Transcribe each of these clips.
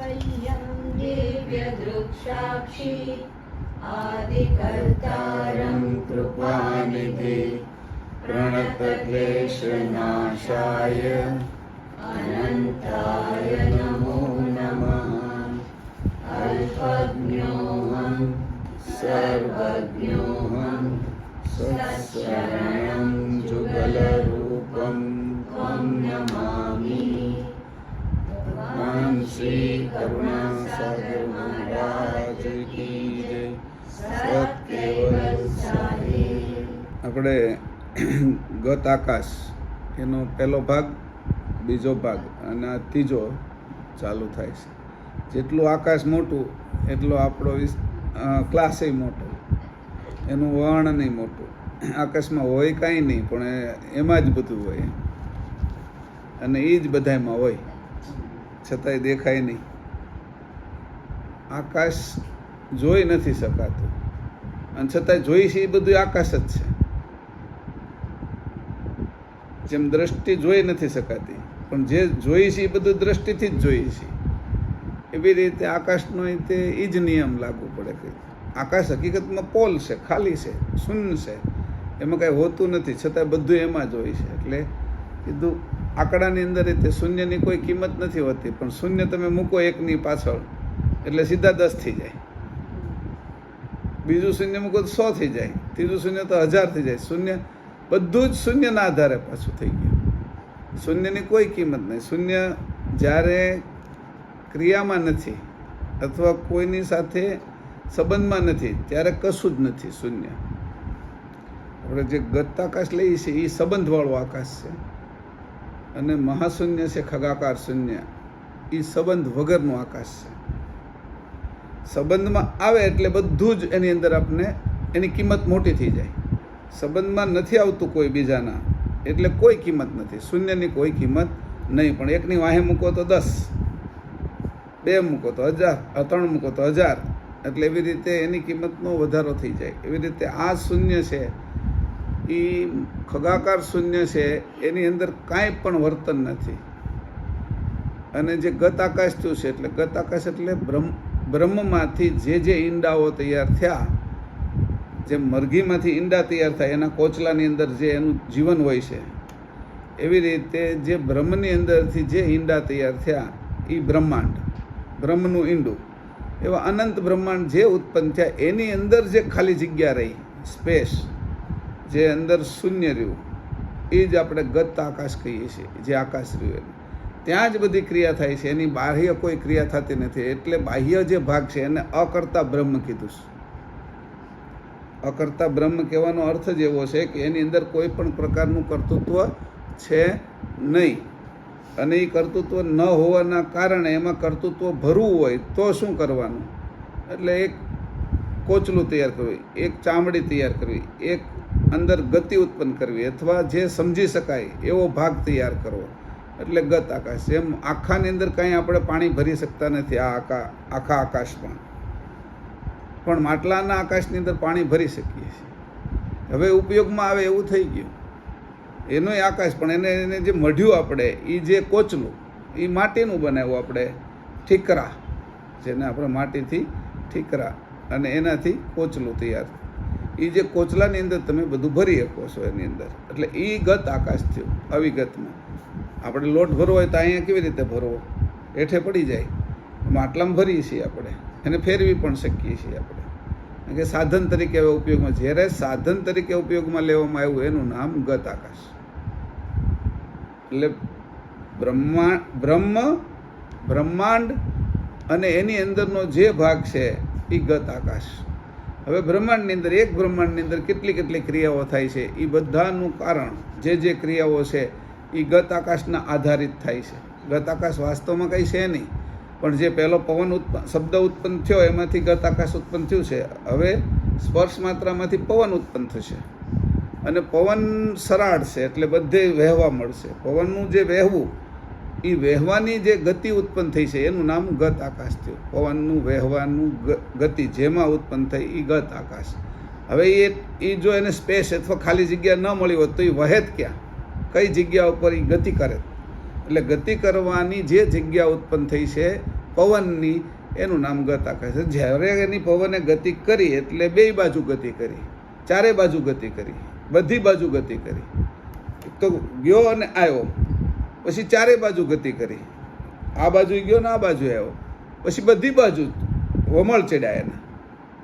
कल्यं दिव्यदृक्साक्षी आदिकर्तारं कृपानिधे प्रणतक्लेशनाशाय अनन्ताय नमो नमः। अल्पज्ञोऽहं सर्वज्ञोऽहं सत्शरणं जुगलरूपं त्वं नमामि। भगवान श्री करुणासागर महाराज की जय। સત્કેવલ સાહેબ। આપણે ગત આકાશ એનો પહેલો ભાગ, બીજો ભાગ અને આ ત્રીજો ચાલુ થાય છે. જેટલું આકાશ મોટું એટલો આપણો ક્લાસે મોટો, એનું વર્ણન મોટું. આકાશમાં હોય કાંઈ નહીં, પણ એમાં જ બધું હોય અને એ જ બધામાં હોય, છતાંય દેખાય નહીં. આકાશ જોઈ નથી શકાતું અને છતાંય જોઈ છે એ બધું આકાશ જ છે. જેમ દ્રષ્ટિ જોઈ નથી શકાતી, પણ જે જોઈ છે એ બધું દ્રષ્ટિથી જ જોઈ છે. એવી રીતે આકાશનો તે એ જ નિયમ લાગુ પડે કે આકાશ હકીકતમાં પોલ છે, ખાલી છે, શૂન્ય છે, એમાં કાંઈ હોતું નથી, છતાં બધું એમાં જ હોય છે. એટલે કીધું આંકડાની અંદર તે શૂન્યની કોઈ કિંમત નથી હોતી, પણ શૂન્ય તમે મૂકો એકની પાછળ એટલે સીધા 10 થઈ જાય, બીજું શૂન્ય મૂકો તો 100 થઈ જાય, ત્રીજું શૂન્ય તો 1000 થઈ જાય. શૂન્ય બધું જ શૂન્યના આધારે પાછું થઈ ગયું. શૂન્યની કોઈ કિંમત નહીં. શૂન્ય જ્યારે ક્રિયામાં નથી અથવા કોઈની સાથે સંબંધમાં નથી ત્યારે કશું જ નથી શૂન્ય. આપણે જે ગત આકાશ લઈએ છીએ એ સંબંધવાળું આકાશ છે, અને મહાશૂન્ય છે ખગાકાર શૂન્ય, એ સંબંધ વગરનું આકાશ છે. સંબંધમાં આવે એટલે બધું જ એની અંદર આપણે એની કિંમત મોટી થઈ જાય. સંબંધમાં નથી આવતું કોઈ બીજાના એટલે કોઈ કિંમત નથી. શૂન્યની કોઈ કિંમત નહીં, પણ એકની વાહે મૂકો તો 10, 2 મૂકો તો 1000, 3 મૂકો તો 1000, એટલે એવી રીતે એની કિંમતનો વધારો થઈ જાય. એવી રીતે આ શૂન્ય છે એ ખગાકાર શૂન્ય છે, એની અંદર કાંઈ પણ વર્તન નથી. અને જે ગત આકાશ થયું છે, એટલે ગત આકાશ એટલે બ્રહ્મમાંથી જે ઈંડાઓ તૈયાર થયા, જેમ મરઘીમાંથી ઈંડા તૈયાર થાય એના કોચલાની અંદર જે એનું જીવન હોય છે, એવી રીતે જે બ્રહ્મની અંદરથી જે ઈંડા તૈયાર થયા એ બ્રહ્માંડ, બ્રહ્મનું ઈંડું, એવા અનંત બ્રહ્માંડ જે ઉત્પન્ન થયા એની અંદર જે ખાલી જગ્યા રહી, સ્પેસ, જે અંદર શૂન્ય રહ્યું, એ જ આપણે ગત આકાશ કહીએ છીએ. જે આકાશ રહ્યું ત્યાં જ બધી ક્રિયા થાય છે, એની બાહ્ય કોઈ ક્રિયા થતી નથી. એટલે બાહ્ય જે ભાગ છે એને અકર્તા બ્રહ્મ કીધું છે. અકર્તા બ્રહ્મ કહેવાનો અર્થ જ એવો છે કે એની અંદર કોઈ પણ પ્રકારનું કર્તૃત્વ છે નહીં, અને એ કર્તૃત્વ ન હોવાના કારણે એમાં કર્તૃત્વ ભરવું હોય તો શું કરવાનું? એટલે એક કોચલું તૈયાર કરવું, એક ચામડી તૈયાર કરવી, એક અંદર ગતિ ઉત્પન્ન કરવી, અથવા જે સમજી શકાય એવો ભાગ તૈયાર કરવો, એટલે ગત આકાશ. એમ આખાની અંદર કાંઈ આપણે પાણી ભરી શકતા નથી આખા આકાશમાં, પણ માટલાના આકાશની અંદર પાણી ભરી શકીએ છીએ. હવે ઉપયોગમાં આવે એવું થઈ ગયું. એનોય આકાશ, પણ એને જે મઢ્યું આપણે, એ જે કોચલું, એ માટીનું બનાવ્યું આપણે, ઠીકરા, જેને આપણે માટીથી ઠીકરા, અને એનાથી કોચલું તૈયાર. એ જે કોચલાની અંદર તમે બધું ભરી શકો છો એની અંદર, એટલે એ ગત આકાશ થયું. અવિગતમાં આપણે લોટ ભરવો હોય તો અહીંયા કેવી રીતે ભરવો? હેઠે પડી જાય. માટલામાં ભરીએ છીએ આપણે, એને ફેરવી પણ શકીએ છીએ આપણે, કારણ કે સાધન તરીકે હવે ઉપયોગમાં. જ્યારે સાધન તરીકે ઉપયોગમાં લેવામાં આવ્યું એનું નામ ગત આકાશ. એટલે બ્રહ્માંડ અને એની અંદરનો જે ભાગ છે એ ગત આકાશ. હવે બ્રહ્માંડની અંદર, એક બ્રહ્માંડની અંદર કેટલી ક્રિયાઓ થાય છે, એ બધાનું કારણ જે ક્રિયાઓ છે એ ગત આકાશના આધારિત થાય છે. ગત આકાશ વાસ્તવમાં કંઈ છે નહીં, પણ જે પહેલો પવન શબ્દ ઉત્પન્ન થયો એમાંથી ગત આકાશ ઉત્પન્ન થયું છે. હવે સ્પર્શ માત્રામાંથી પવન ઉત્પન્ન થશે, અને પવન સરાળ છે એટલે બધે વહેવા મળશે. પવનનું જે વહેવું, એ વહેવાની જે ગતિ ઉત્પન્ન થઈ છે એનું નામ ગત આકાશ થયું. પવનનું વહેવાનું ગતિ જેમાં ઉત્પન્ન થઈ એ ગત આકાશ. હવે એ જો એને સ્પેસ અથવા ખાલી જગ્યા ન મળી હોત તો એ વહે જ ક્યાં? કઈ જગ્યા ઉપર એ ગતિ કરે? એટલે ગતિ કરવાની જે જગ્યા ઉત્પન્ન થઈ છે પવનની, એનું નામ ગત આકાશ છે. જ્યારે એની પવને ગતિ કરી એટલે બે બાજુ ગતિ કરી, ચારે બાજુ ગતિ કરી, બધી બાજુ ગતિ કરી. તો ગયો અને આવ્યો, પછી ચારે બાજુ ગતિ કરી, આ બાજુ ગયો ને આ બાજુ આવ્યો, પછી બધી બાજુ વમળ ચડ્યા એના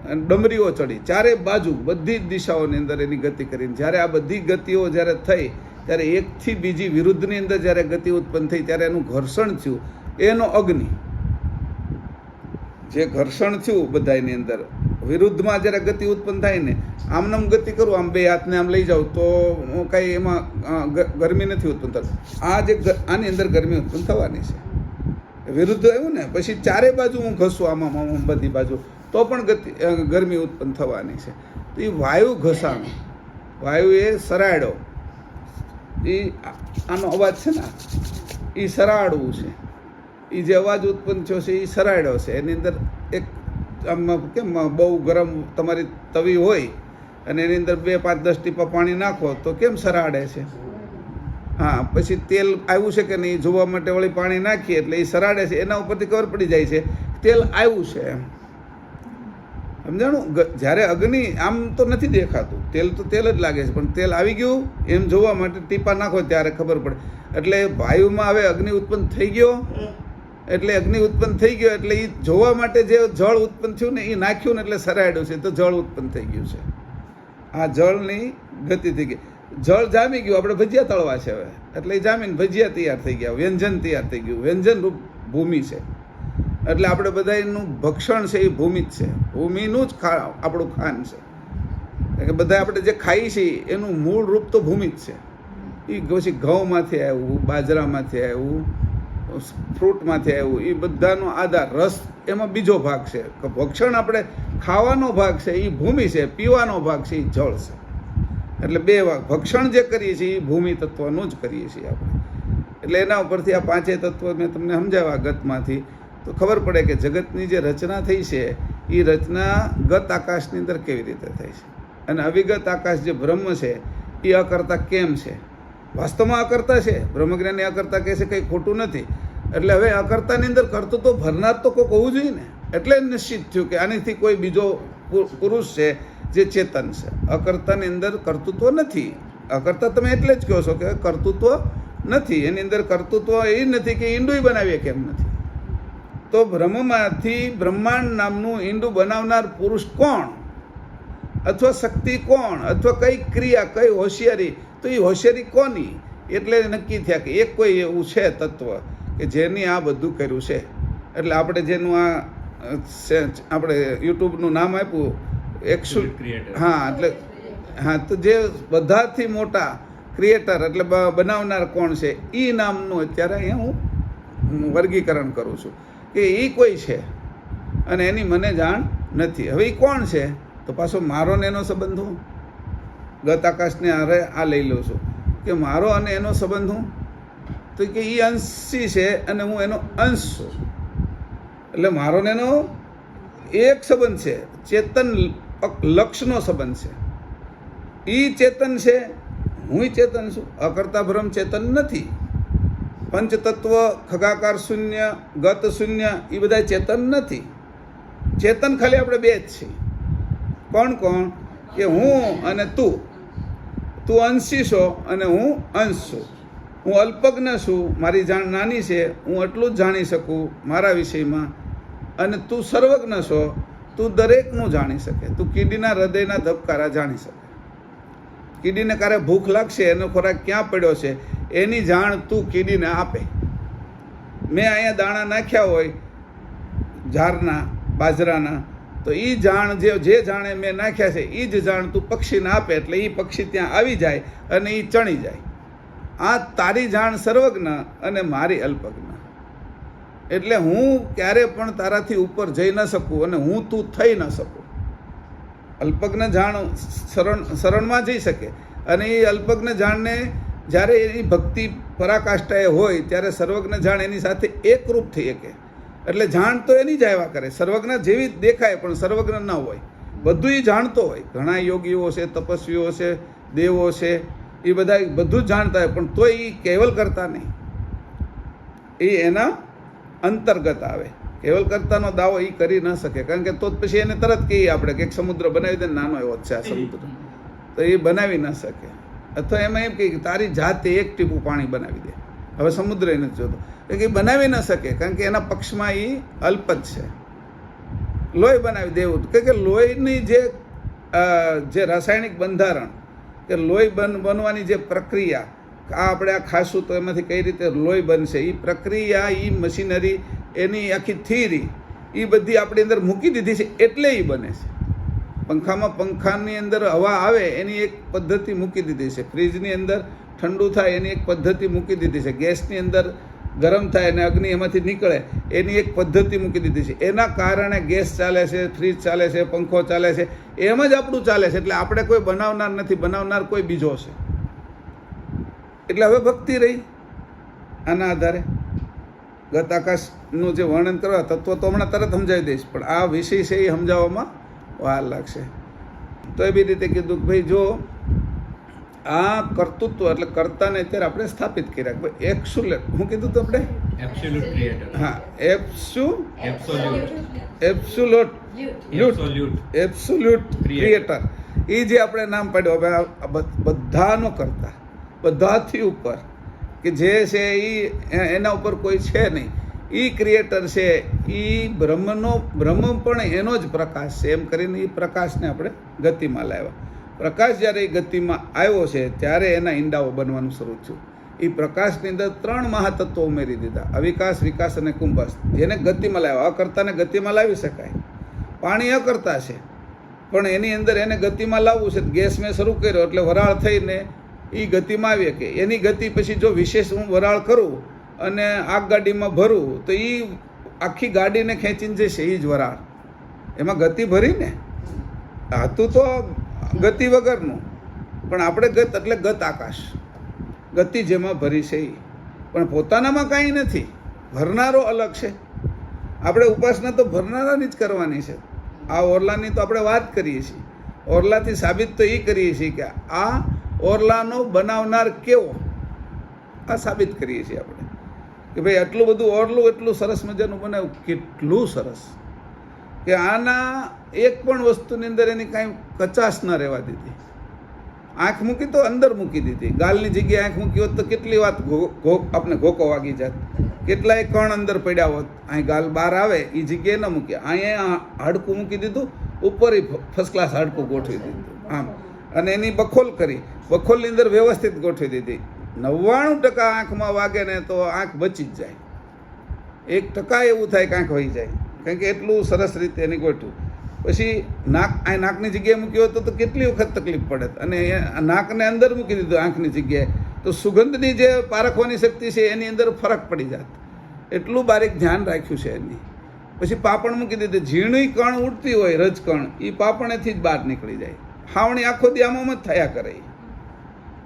અને ડમરીઓ ચડી, ચારે બાજુ બધી જ દિશાઓની અંદર એની ગતિ કરીને જ્યારે આ બધી ગતિઓ જ્યારે થઈ ત્યારે એકથી બીજી વિરુદ્ધની અંદર જ્યારે ગતિ ઉત્પન્ન થઈ ત્યારે એનું ઘર્ષણ થયું, એનો અગ્નિ. જે ઘર્ષણ થયું બધાની અંદર વિરુદ્ધમાં જ્યારે ગતિ ઉત્પન્ન થાય ને, આમનામ ગતિ કરું, આમ બે હાથને આમ લઈ જાઉં તો કાંઈ એમાં ગરમી નથી ઉત્પન્ન થતી. આ જે આની અંદર ગરમી ઉત્પન્ન થવાની છે. વિરુદ્ધ આવ્યું ને પછી ચારે બાજુ હું ઘસું આમાં બધી બાજુ તો પણ ગરમી ઉત્પન્ન થવાની છે. તો એ વાયુ ઘસાણો, વાયુ એ સરાડો, એ આનો અવાજ છે ને એ સરાડવું છે. એ જે અવાજ ઉત્પન્ન થયો છે એ સરાડ્યો છે. એની અંદર એક આમ કેમ બહુ ગરમ તમારી તવી હોય અને એની અંદર 2, 5, 10 ટીપા પાણી નાખો તો કેમ સરાડે છે? હા, પછી તેલ આવ્યું છે કે નહીં જોવા માટે વળી પાણી નાખીએ એટલે એ સરાડે છે. એના ઉપરથી ખબર પડી જાય છે તેલ આવ્યું છે એમ. સમજાણું? જ્યારે અગ્નિ આમ તો નથી દેખાતું, તેલ તો તેલ જ લાગે છે, પણ તેલ આવી ગયું એમ જોવા માટે ટીપા નાખો ત્યારે ખબર પડે. એટલે વાયુમાં હવે અગ્નિ ઉત્પન્ન થઈ ગયો, એટલે અગ્નિ ઉત્પન્ન થઈ ગયો એટલે એ જોવા માટે જે જળ ઉત્પન્ન થયું ને એ નાખ્યું ને એટલે સરાડ્યું છે તો જળ ઉત્પન્ન થઈ ગયું છે. આ જળની ગતિ થઈ ગઈ. જળ જામી ગયું, આપણે ભજીયા તળવા છે હવે, એટલે એ જામીને ભજીયા તૈયાર થઈ ગયા, વ્યંજન તૈયાર થઈ ગયું. વ્યંજન રૂપ ભૂમિ છે, એટલે આપણે બધા એનું ભક્ષણ છે એ ભૂમિ જ છે, ભૂમિનું જ આપણું ખાન છે. કે બધા આપણે જે ખાઈએ છીએ એનું મૂળ રૂપ તો ભૂમિ જ છે. એ પછી ઘઉંમાંથી આવ્યું, બાજરામાંથી આવ્યું, ફ્રૂટમાંથી આવ્યું, એ બધાનો આધાર રસ એમાં બીજો ભાગ છે. ભક્ષણ આપણે ખાવાનો ભાગ છે એ ભૂમિ છે, પીવાનો ભાગ છે એ જળ છે. એટલે બે ભાગ ભક્ષણ જે કરીએ છીએ એ ભૂમિ તત્વનું જ કરીએ છીએ આપણે. એટલે એના ઉપરથી આ 5 તત્વ મેં તમને સમજાવ્યા ગતમાંથી, તો ખબર પડે કે જગતની જે રચના થઈ છે એ રચના ગત આકાશની અંદર કેવી રીતે થઈ છે. અને અવિગત આકાશ જે બ્રહ્મ છે એ અકર્તા કેમ છે? વાસ્તવમાં અકર્તા છે. બ્રહ્મજ્ઞાની અકર્તા કહે છે કંઈ ખોટું નથી. એટલે હવે અકર્તાની અંદર કર્તૃત્વ ભરનાર તો કોઈક હોવું જોઈએ ને. એટલે નિશ્ચિત થયું કે આનીથી કોઈ બીજો પુરુષ છે જે ચેતન છે. અકર્તાની અંદર કર્તૃત્વ નથી. અકર્તા તમે એટલે જ કહો છો કે કર્તૃત્વ નથી. એની અંદર કર્તૃત્વ એ નથી કે ઈંડું બનાવીએ કેમ નથી. તો બ્રહ્મમાંથી બ્રહ્માંડ નામનું ઈંડું બનાવનાર પુરુષ કોણ, અથવા શક્તિ કોણ, અથવા કઈ ક્રિયા, કઈ હોશિયારી, તો એ હોશિયારી કોની? એટલે નક્કી થયા કે એક કોઈ એવું છે તત્વ કે જેની આ બધું કર્યું છે. એટલે આપણે જેનું આ આપણે યુટ્યુબનું નામ આપ્યું હા, એટલે હા, તો જે બધાથી મોટા ક્રિએટર એટલે બનાવનાર કોણ છે એ નામનું અત્યારે અહીંયા હું વર્ગીકરણ કરું છું કે એ કોઈ છે અને એની મને જાણ નથી. હવે એ કોણ છે? તો પાછો મારો ને એનો સંબંધ હું ગત આકાશને હારે આ લઈ લઉં છું કે મારો અને એનો સંબંધ હું, તો કે એ અંશી છે અને હું એનો અંશ છું. એટલે મારો ને એનો એક સંબંધ છે, ચેતન લક્ષનો સંબંધ છે. એ ચેતન છે, હું ચેતન છું. અકર્તા બ્રહ્મ ચેતન નથી. પંચતત્વ, ખગાકાર શૂન્ય, ગત શૂન્ય એ બધા ચેતન નથી. ચેતન ખાલી આપણે બે જ છીએ. કોણ કોણ? કે હું અને તું. તું અંશી છો અને હું અંશ છું. હું અલ્પજ્ઞ છું, મારી જાણ નાની છે, હું એટલું જ જાણી શકું મારા વિષયમાં. અને તું સર્વજ્ઞ છો, તું દરેકનું જાણી શકે. તું કીડીના હૃદયના ધબકારા જાણી શકે. કીડીને ક્યારે ભૂખ લાગશે, એનો ખોરાક ક્યાં પડ્યો છે એની જાણ તું કીડીને આપે. મેં અહીંયા દાણા નાખ્યા હોય ઝારના, બાજરાના, તો એ જાણ જે જાણે મેં નાખ્યા છે એ જ જાણ તું પક્ષીને આપે એટલે એ પક્ષી ત્યાં આવી જાય અને એ ચણી જાય. આ તારી જાણ સર્વજ્ઞ અને મારી અલ્પજ્ઞ. એટલે હું ક્યારે પણ તારાથી ઉપર જઈ ન શકું અને હું તું થઈ ન શકું. અલ્પજ્ઞ જાણ શરણમાં જઈ શકે અને એ અલ્પજ્ઞ જાણને જ્યારે એની ભક્તિ પરાકાષ્ઠાએ હોય ત્યારે સર્વજ્ઞ જાણ એની સાથે એકરૂપ થઈ શકે. એટલે જાણ તો એની જ આવ્યા કરે. સર્વજ્ઞ જેવી દેખાય પણ સર્વજ્ઞ ન હોય. બધું એ જાણતો હોય. ઘણા યોગીઓ છે, તપસ્વીઓ છે, દેવો છે, એ બધા બધું જ જાણતા હોય પણ તોય એ કેવલ કરતા નહીં. એ એના અંતર્ગત આવે. કેવલ કર્તાનો દાવો એ કરી ન શકે, કારણ કે તો જ પછી એને તરત કહીએ આપણે કે એક સમુદ્ર બનાવી દે, નાનો એવો છે આ સમુદ્ર, તો એ બનાવી ન શકે. અથવા એમાં એમ કહે કે તારી જાતે એક ટીપું પાણી બનાવી દે, હવે સમુદ્ર એ નથી જોતો, એ બનાવી ન શકે, કારણ કે એના પક્ષમાં એ અલ્પ જ છે. લોહી બનાવી દેવું કે લોહીની જે રાસાયણિક બંધારણ કે લોહી બનવાની જે પ્રક્રિયા, આપણે આ ખાશું તો એમાંથી કઈ રીતે લોહી બનશે, એ પ્રક્રિયા, એ મશીનરી, એની આખી થિયરી એ બધી આપણી અંદર મૂકી દીધી છે, એટલે એ બને છે. પંખાની અંદર હવા આવે એની એક પદ્ધતિ મૂકી દીધી છે, ફ્રીજની અંદર ઠંડુ થાય એની એક પદ્ધતિ મૂકી દીધી છે, ગેસની અંદર ગરમ થાય અને અગ્નિ એમાંથી નીકળે એની એક પદ્ધતિ મૂકી દીધી છે. એના કારણે ગેસ ચાલે છે, ફ્રીજ ચાલે છે, પંખો ચાલે છે, એમ જ આપણું ચાલે છે. એટલે આપણે કોઈ બનાવનાર નથી, બનાવનાર કોઈ બીજો છે. એટલે હવે ભક્તિ રહી આના આધારે. ગત આકાશનું જે વર્ણન કરવા તત્વ તો હમણાં તરત સમજાવી દઈશ, પણ આ વિષય છે એ સમજાવવામાં વાર લાગશે. તો એવી રીતે કીધું કે ભાઈ જો આ કર્તૃત્વ એટલે કર્તાને અત્યારે આપણે સ્થાપિત કર્યા કે ભાઈ એબ્સોલ્યુટ, હું કીધું તો આપણે એબ્સોલ્યુટ ક્રિએટર. હા, એબ્સોલ્યુટ ક્રિએટર, એ જે આપણે નામ પાડ્યું. હવે આ બધાનો કરતા, બધાથી ઉપર કે જે છે એ એના ઉપર કોઈ છે નહીં, એ ક્રિએટર છે, એ બ્રહ્મ પણ એનો જ પ્રકાશ છે. એમ કરીને એ પ્રકાશને આપણે ગતિમાં લાવ્યા. પ્રકાશ જ્યારે એ ગતિમાં આવ્યો છે ત્યારે એના ઈંડાઓ બનવાનું શરૂ થયું. એ પ્રકાશની અંદર 3 મહાતત્વો ઉમેરી દીધા, અવિકાસ, વિકાસ અને કુંભસ, જેને ગતિમાં લાવ્યા. અકર્તાને ગતિમાં લાવી શકાય. પાણી અકર્તા છે પણ એની અંદર એને ગતિમાં લાવવું છે. ગેસ મેં શરૂ કર્યો એટલે વરાળ થઈને એ ગતિમાં આવી શકે. એની ગતિ પછી જો વિશેષ હું વરાળ કરું અને આગગાડીમાં ભરું તો એ આખી ગાડીને ખેંચીને જશે, એ જ વરાળ. એમાં ગતિ ભરીને હતું તો ગતિ વગરનું, પણ આપણે ગત એટલે ગત આકાશ, ગતિ જેમાં ભરી છે એ, પણ પોતાનામાં કાંઈ નથી. ભરનારો અલગ છે. આપણે ઉપાસના તો ભરનારાની જ કરવાની છે. આ ઓરલાની તો આપણે વાત કરીએ છીએ, ઓરલાથી સાબિત તો એ કરીએ છીએ કે આ ઓરલાનો બનાવનાર કેવો, આ સાબિત કરીએ છીએ આપણે કે ભાઈ આટલું બધું ઓરલું એટલું સરસ મજાનું બનાવ્યું, કેટલું સરસ કે આના એક પણ વસ્તુની અંદર એની કાંઈ કચાશ ન રહેવા દીધી. આંખ મૂકી તો અંદર મૂકી દીધી, ગાલની જગ્યાએ આંખ મૂકી હોત તો કેટલી વાત આપણે ઘોકો વાગી જાત, કેટલાય કણ અંદર પડ્યા હોત. અહીં ગાલ બહાર આવે એ જગ્યાએ ન મૂકી, અહીંયા હાડકું મૂકી દીધું, ઉપર ફર્સ્ટ ક્લાસ હાડકું ગોઠવી દીધું આમ, અને એની બખોલ કરી, બખોલની અંદર વ્યવસ્થિત ગોઠવી દીધી. 99% આંખમાં વાગે ને તો આંખ બચી જ જાય, 1% એવું થાય કે આંખ વહી જાય, કારણ કે એટલું સરસ રીતે એની ગોઠવું. પછી નાકની જગ્યાએ મૂકી હોત તો કેટલી વખત તકલીફ પડે, અને નાકને અંદર મૂકી દીધું આંખની જગ્યાએ તો સુગંધની જે પારખવાની શક્તિ છે એની અંદર ફરક પડી જાત. એટલું બારીક ધ્યાન રાખ્યું છે એની. પછી પાપણ મૂકી દીધું, ઝીણી કણ ઉડતી હોય રજકણ, એ પાપણેથી જ બહાર નીકળી જાય. હાવણી આખો દી આમાં જ થયા કરે.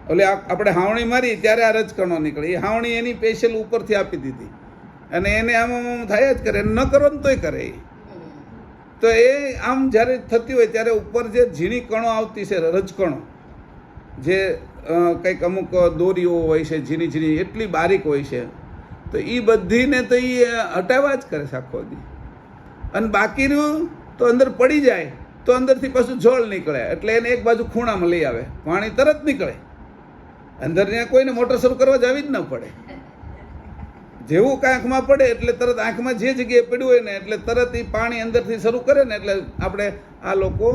એટલે આપણે હાવણી મારી ત્યારે આ રજકણો નીકળે, એ હાવણી એની સ્પેશિયલ ઉપરથી આપી દીધી, અને એને આમાં થયા જ કરે, ન કરો ને તોય કરે. તો એ આમ જ્યારે થતી હોય ત્યારે ઉપર જે ઝીણી કણો આવતી છે, રજકણો, જે કંઈક અમુક દોરીઓ હોય છે ઝીણી ઝીણી, એટલી બારીક હોય છે, તો એ બધીને તો એ હટાવવા જ કરે છે આખો દી. અને બાકીનું તો અંદર પડી જાય તો અંદરથી પાછું જળ નીકળે, એટલે એને એક બાજુ ખૂણામાં લઈ આવે, પાણી તરત નીકળે. અંદર ત્યાં કોઈને મોટર શરૂ કરવા જવી જ ન પડે. જેવું કે આંખમાં પડે એટલે તરત આંખમાં જે જગ્યાએ પડ્યું હોય ને એટલે તરત એ પાણી અંદરથી શરૂ કરે ને, એટલે આપણે આ લોકો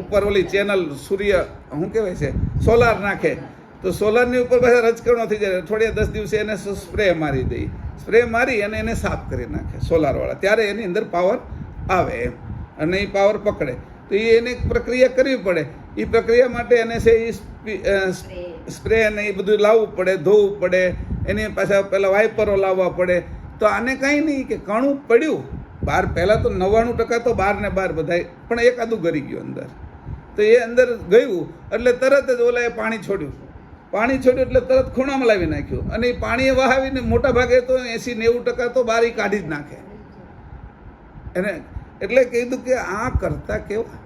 ઉપર ઓલી ચેનલ સૂર્ય શું કહેવાય છે સોલાર નાખે, તો સોલારની ઉપર પાછા રજકણો થઈ જાય. અઠવાડિયા 10 દિવસે એને સ્પ્રે મારી દઈએ, સ્પ્રે મારી અને એને સાફ કરી નાખે સોલારવાળા, ત્યારે એની અંદર પાવર આવે એમ, અને એ પાવર પકડે. તો એને પ્રક્રિયા કરવી પડે. એ પ્રક્રિયા માટે એને છે એ સ્પ્રે ને એ બધું લાવવું પડે, ધોવું પડે, એની પાછા પહેલાં વાઇપરો લાવવા પડે. તો આને કાંઈ નહીં કે કણું પડ્યું બહાર, પહેલાં તો 99% તો બહાર ને બહાર બધાય, પણ એકાદું ગરી ગયું અંદર, તો એ અંદર ગયું એટલે તરત જ ઓલાએ પાણી છોડ્યું એટલે તરત ખૂણામાં લાવી નાખ્યું, અને એ પાણીએ વહાવીને મોટા ભાગે તો 80-90% તો બહાર કાઢી જ નાખે એને. એટલે કીધું કે આ કરતા કેવા,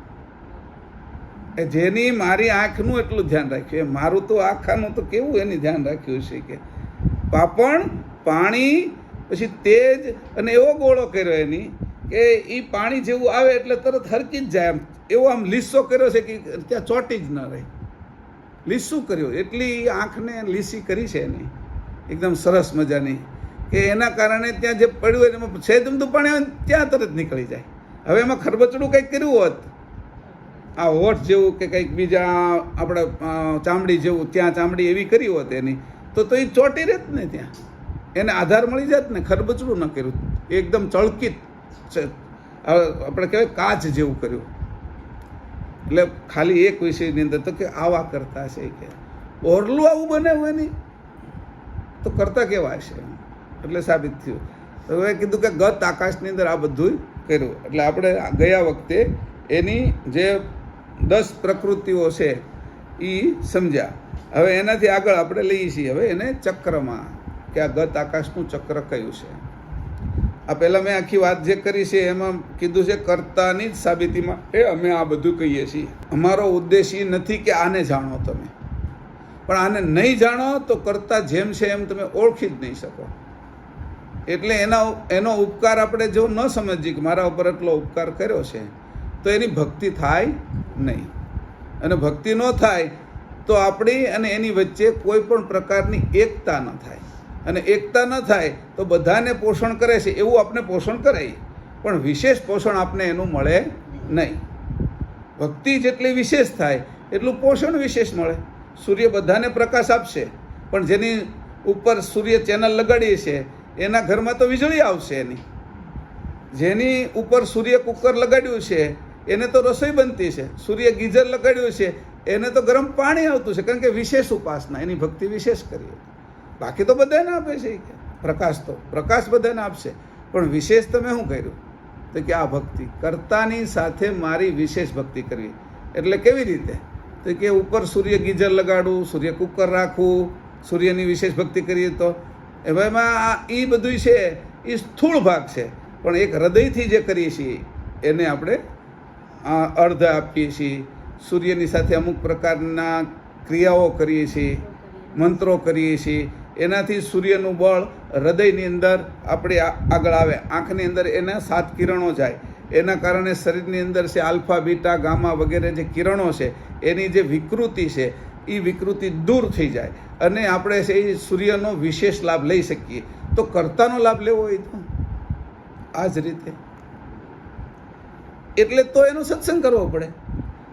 જેની મારી આંખનું એટલું ધ્યાન રાખ્યું, મારું તો આખાનું તો કેવું એની ધ્યાન રાખ્યું છે કે પાપણ પાણી પછી તેજ અને એવો ગોળો કર્યો એની કે એ પાણી જેવું આવે એટલે તરત હરકી જ જાય, આમ એવો આમ લીસો કર્યો છે કે ત્યાં ચોટી જ ન રહે. લીસું કર્યું, એટલી આંખને લીસી કરી છે એની એકદમ સરસ મજાની, કે એના કારણે ત્યાં જે પડ્યું હોય એમાં છેદમતું પાણી આવે ત્યાં તરત નીકળી જાય. હવે એમાં ખરબચડું કંઈક કર્યું હોત, આ હોઠ જેવું કે કંઈક બીજા આપણે ચામડી જેવું ત્યાં ચામડી એવી કરી હોત એની, તો એ ચોટી રહેત ને, ત્યાં એને આધાર મળી જાત ને. ખરબચડું ન કર્યું, એકદમ ચળકિત આપણે કહેવાય કાચ જેવું કર્યું. એટલે ખાલી એક વિષયની અંદર તો કે આવા કરતા છે, કે ઓરલું આવું બનાવ્યું એની તો કરતા કેવા હશે, એટલે સાબિત થયું. હવે કીધું કે ગત આકાશની અંદર આ બધું કર્યું. એટલે આપણે ગયા વખતે એની જે 10 પ્રકૃતિઓ છે એ સમજ્યા. હવે એનાથી આગળ આપણે લઈએ છીએ હવે એને ચક્રમાં, કે આ ગત આકાશનું ચક્ર કયું છે. આ પહેલાં મેં આખી વાત જે કરી છે એમાં કીધું છે કર્તાની જ સાબિતીમાં અમે આ બધું કહીએ છીએ. અમારો ઉદ્દેશ એ નથી કે આને જાણો તમે, પણ આને નહીં જાણો તો કર્તા જેમ છે એમ તમે ઓળખી જ નહીં શકો. એટલે એનો ઉપકાર આપણે જો ન સમજીએ કે મારા ઉપર એટલો ઉપકાર કર્યો છે, તો એની ભક્તિ થાય નહીં. અને ભક્તિ ન થાય તો આપણી અને એની વચ્ચે કોઈ પણ પ્રકારની એકતા ન થાય. અને એકતા ન થાય તો બધાને પોષણ કરે છે એવું આપણે પોષણ કરાય, પણ વિશેષ પોષણ આપણે એનું મળે નહીં. ભક્તિ જેટલી વિશેષ થાય એટલું પોષણ વિશેષ મળે. સૂર્ય બધાને પ્રકાશ આપશે, પણ જેની ઉપર સૂર્ય ચેનલ લગાડીએ છે એના ઘરમાં તો વીજળી આવશે એની. જેની ઉપર સૂર્ય કુકર લગાડ્યું છે એને તો રસોઈ બનતી છે. સૂર્ય ગીઝર લગાડ્યું છે એને તો ગરમ પાણી આવતું છે, કારણ કે વિશેષ ઉપાસના, એની ભક્તિ વિશેષ કરીએ. બાકી તો બધાને આપે છે કે પ્રકાશ બધાને આપશે, પણ વિશેષ તમે શું કર્યું તો કે આ ભક્તિ કર્તાની સાથે મારી વિશેષ ભક્તિ કરવી. એટલે કેવી રીતે તો કે ઉપર સૂર્ય ગીઝર લગાડવું, સૂર્ય કુકર રાખવું, સૂર્યની વિશેષ ભક્તિ કરીએ તો એમાં એ બધું છે એ સ્થૂળ ભાગ છે. પણ એક હૃદયથી જે કરીએ છીએ એને આપણે અર્ધ આપીએ છીએ. સૂર્યની સાથે અમુક પ્રકારના ક્રિયાઓ કરીએ છીએ, મંત્રો કરીએ છીએ. એનાથી સૂર્યનું બળ હૃદયની અંદર આપણે આગળ આવે. આંખની અંદર એના 7 કિરણો જાય, એના કારણે શરીરની અંદર છે આલ્ફા બીટા ગામા વગેરે જે કિરણો છે એની જે વિકૃતિ છે એ વિકૃતિ દૂર થઈ જાય, અને આપણે છે એ સૂર્યનો વિશેષ લાભ લઈ શકીએ. તો કર્તાનો લાભ લેવો હોય તો આ જ રીતે, એટલે તો એનો સત્સંગ કરવો પડે.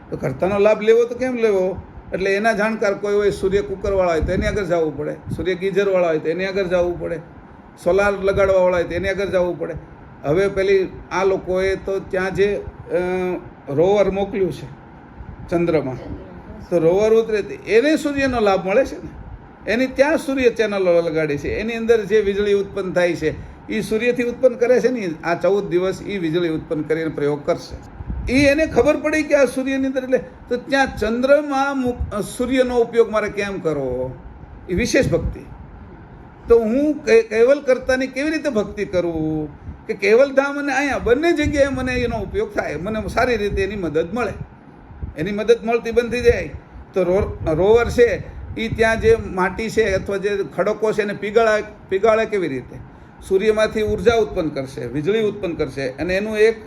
તો કર્તાનો લાભ લેવો તો કેમ લેવો? એટલે એના જાણકાર કોઈ હોય, સૂર્ય કુકરવાળા હોય તો એની આગળ જવું પડે, સૂર્ય ગીઝરવાળા હોય તો એની આગળ જવું પડે, સોલાર લગાડવાવાળા હોય તો એની આગળ જવું પડે. હવે પેલી આ લોકોએ તો ત્યાં જે રોવર મોકલ્યું છે ચંદ્રમાં, તો રોવર ઉતરે એને સૂર્યનો લાભ મળે છે ને. એની ત્યાં સૂર્ય ચેનલો લગાડી છે, એની અંદર જે વીજળી ઉત્પન્ન થાય છે એ સૂર્યથી ઉત્પન્ન કરે છે ને. આ 14 દિવસ એ વીજળી ઉત્પન્ન કરીને પ્રયોગ કરશે. એ એને ખબર પડી કે આ સૂર્યની અંદર, એટલે તો ત્યાં ચંદ્રમાં સૂર્યનો ઉપયોગ મારે કેમ કરવો, એ વિશેષ ભક્તિ. તો હું કૈવલ કર્તાની કેવી રીતે ભક્તિ કરું કે કૈવલધામ અને અહીંયા બંને જગ્યાએ મને એનો ઉપયોગ થાય, મને સારી રીતે એની મદદ મળે. એની મદદ મળતી બંધ થઈ જાય તો રોવર છે એ ત્યાં જે માટી છે અથવા જે ખડકો છે એને પીગાળે કેવી રીતે? સૂર્યમાંથી ઉર્જા ઉત્પન્ન કરશે, વીજળી ઉત્પન્ન કરશે, અને એનું એક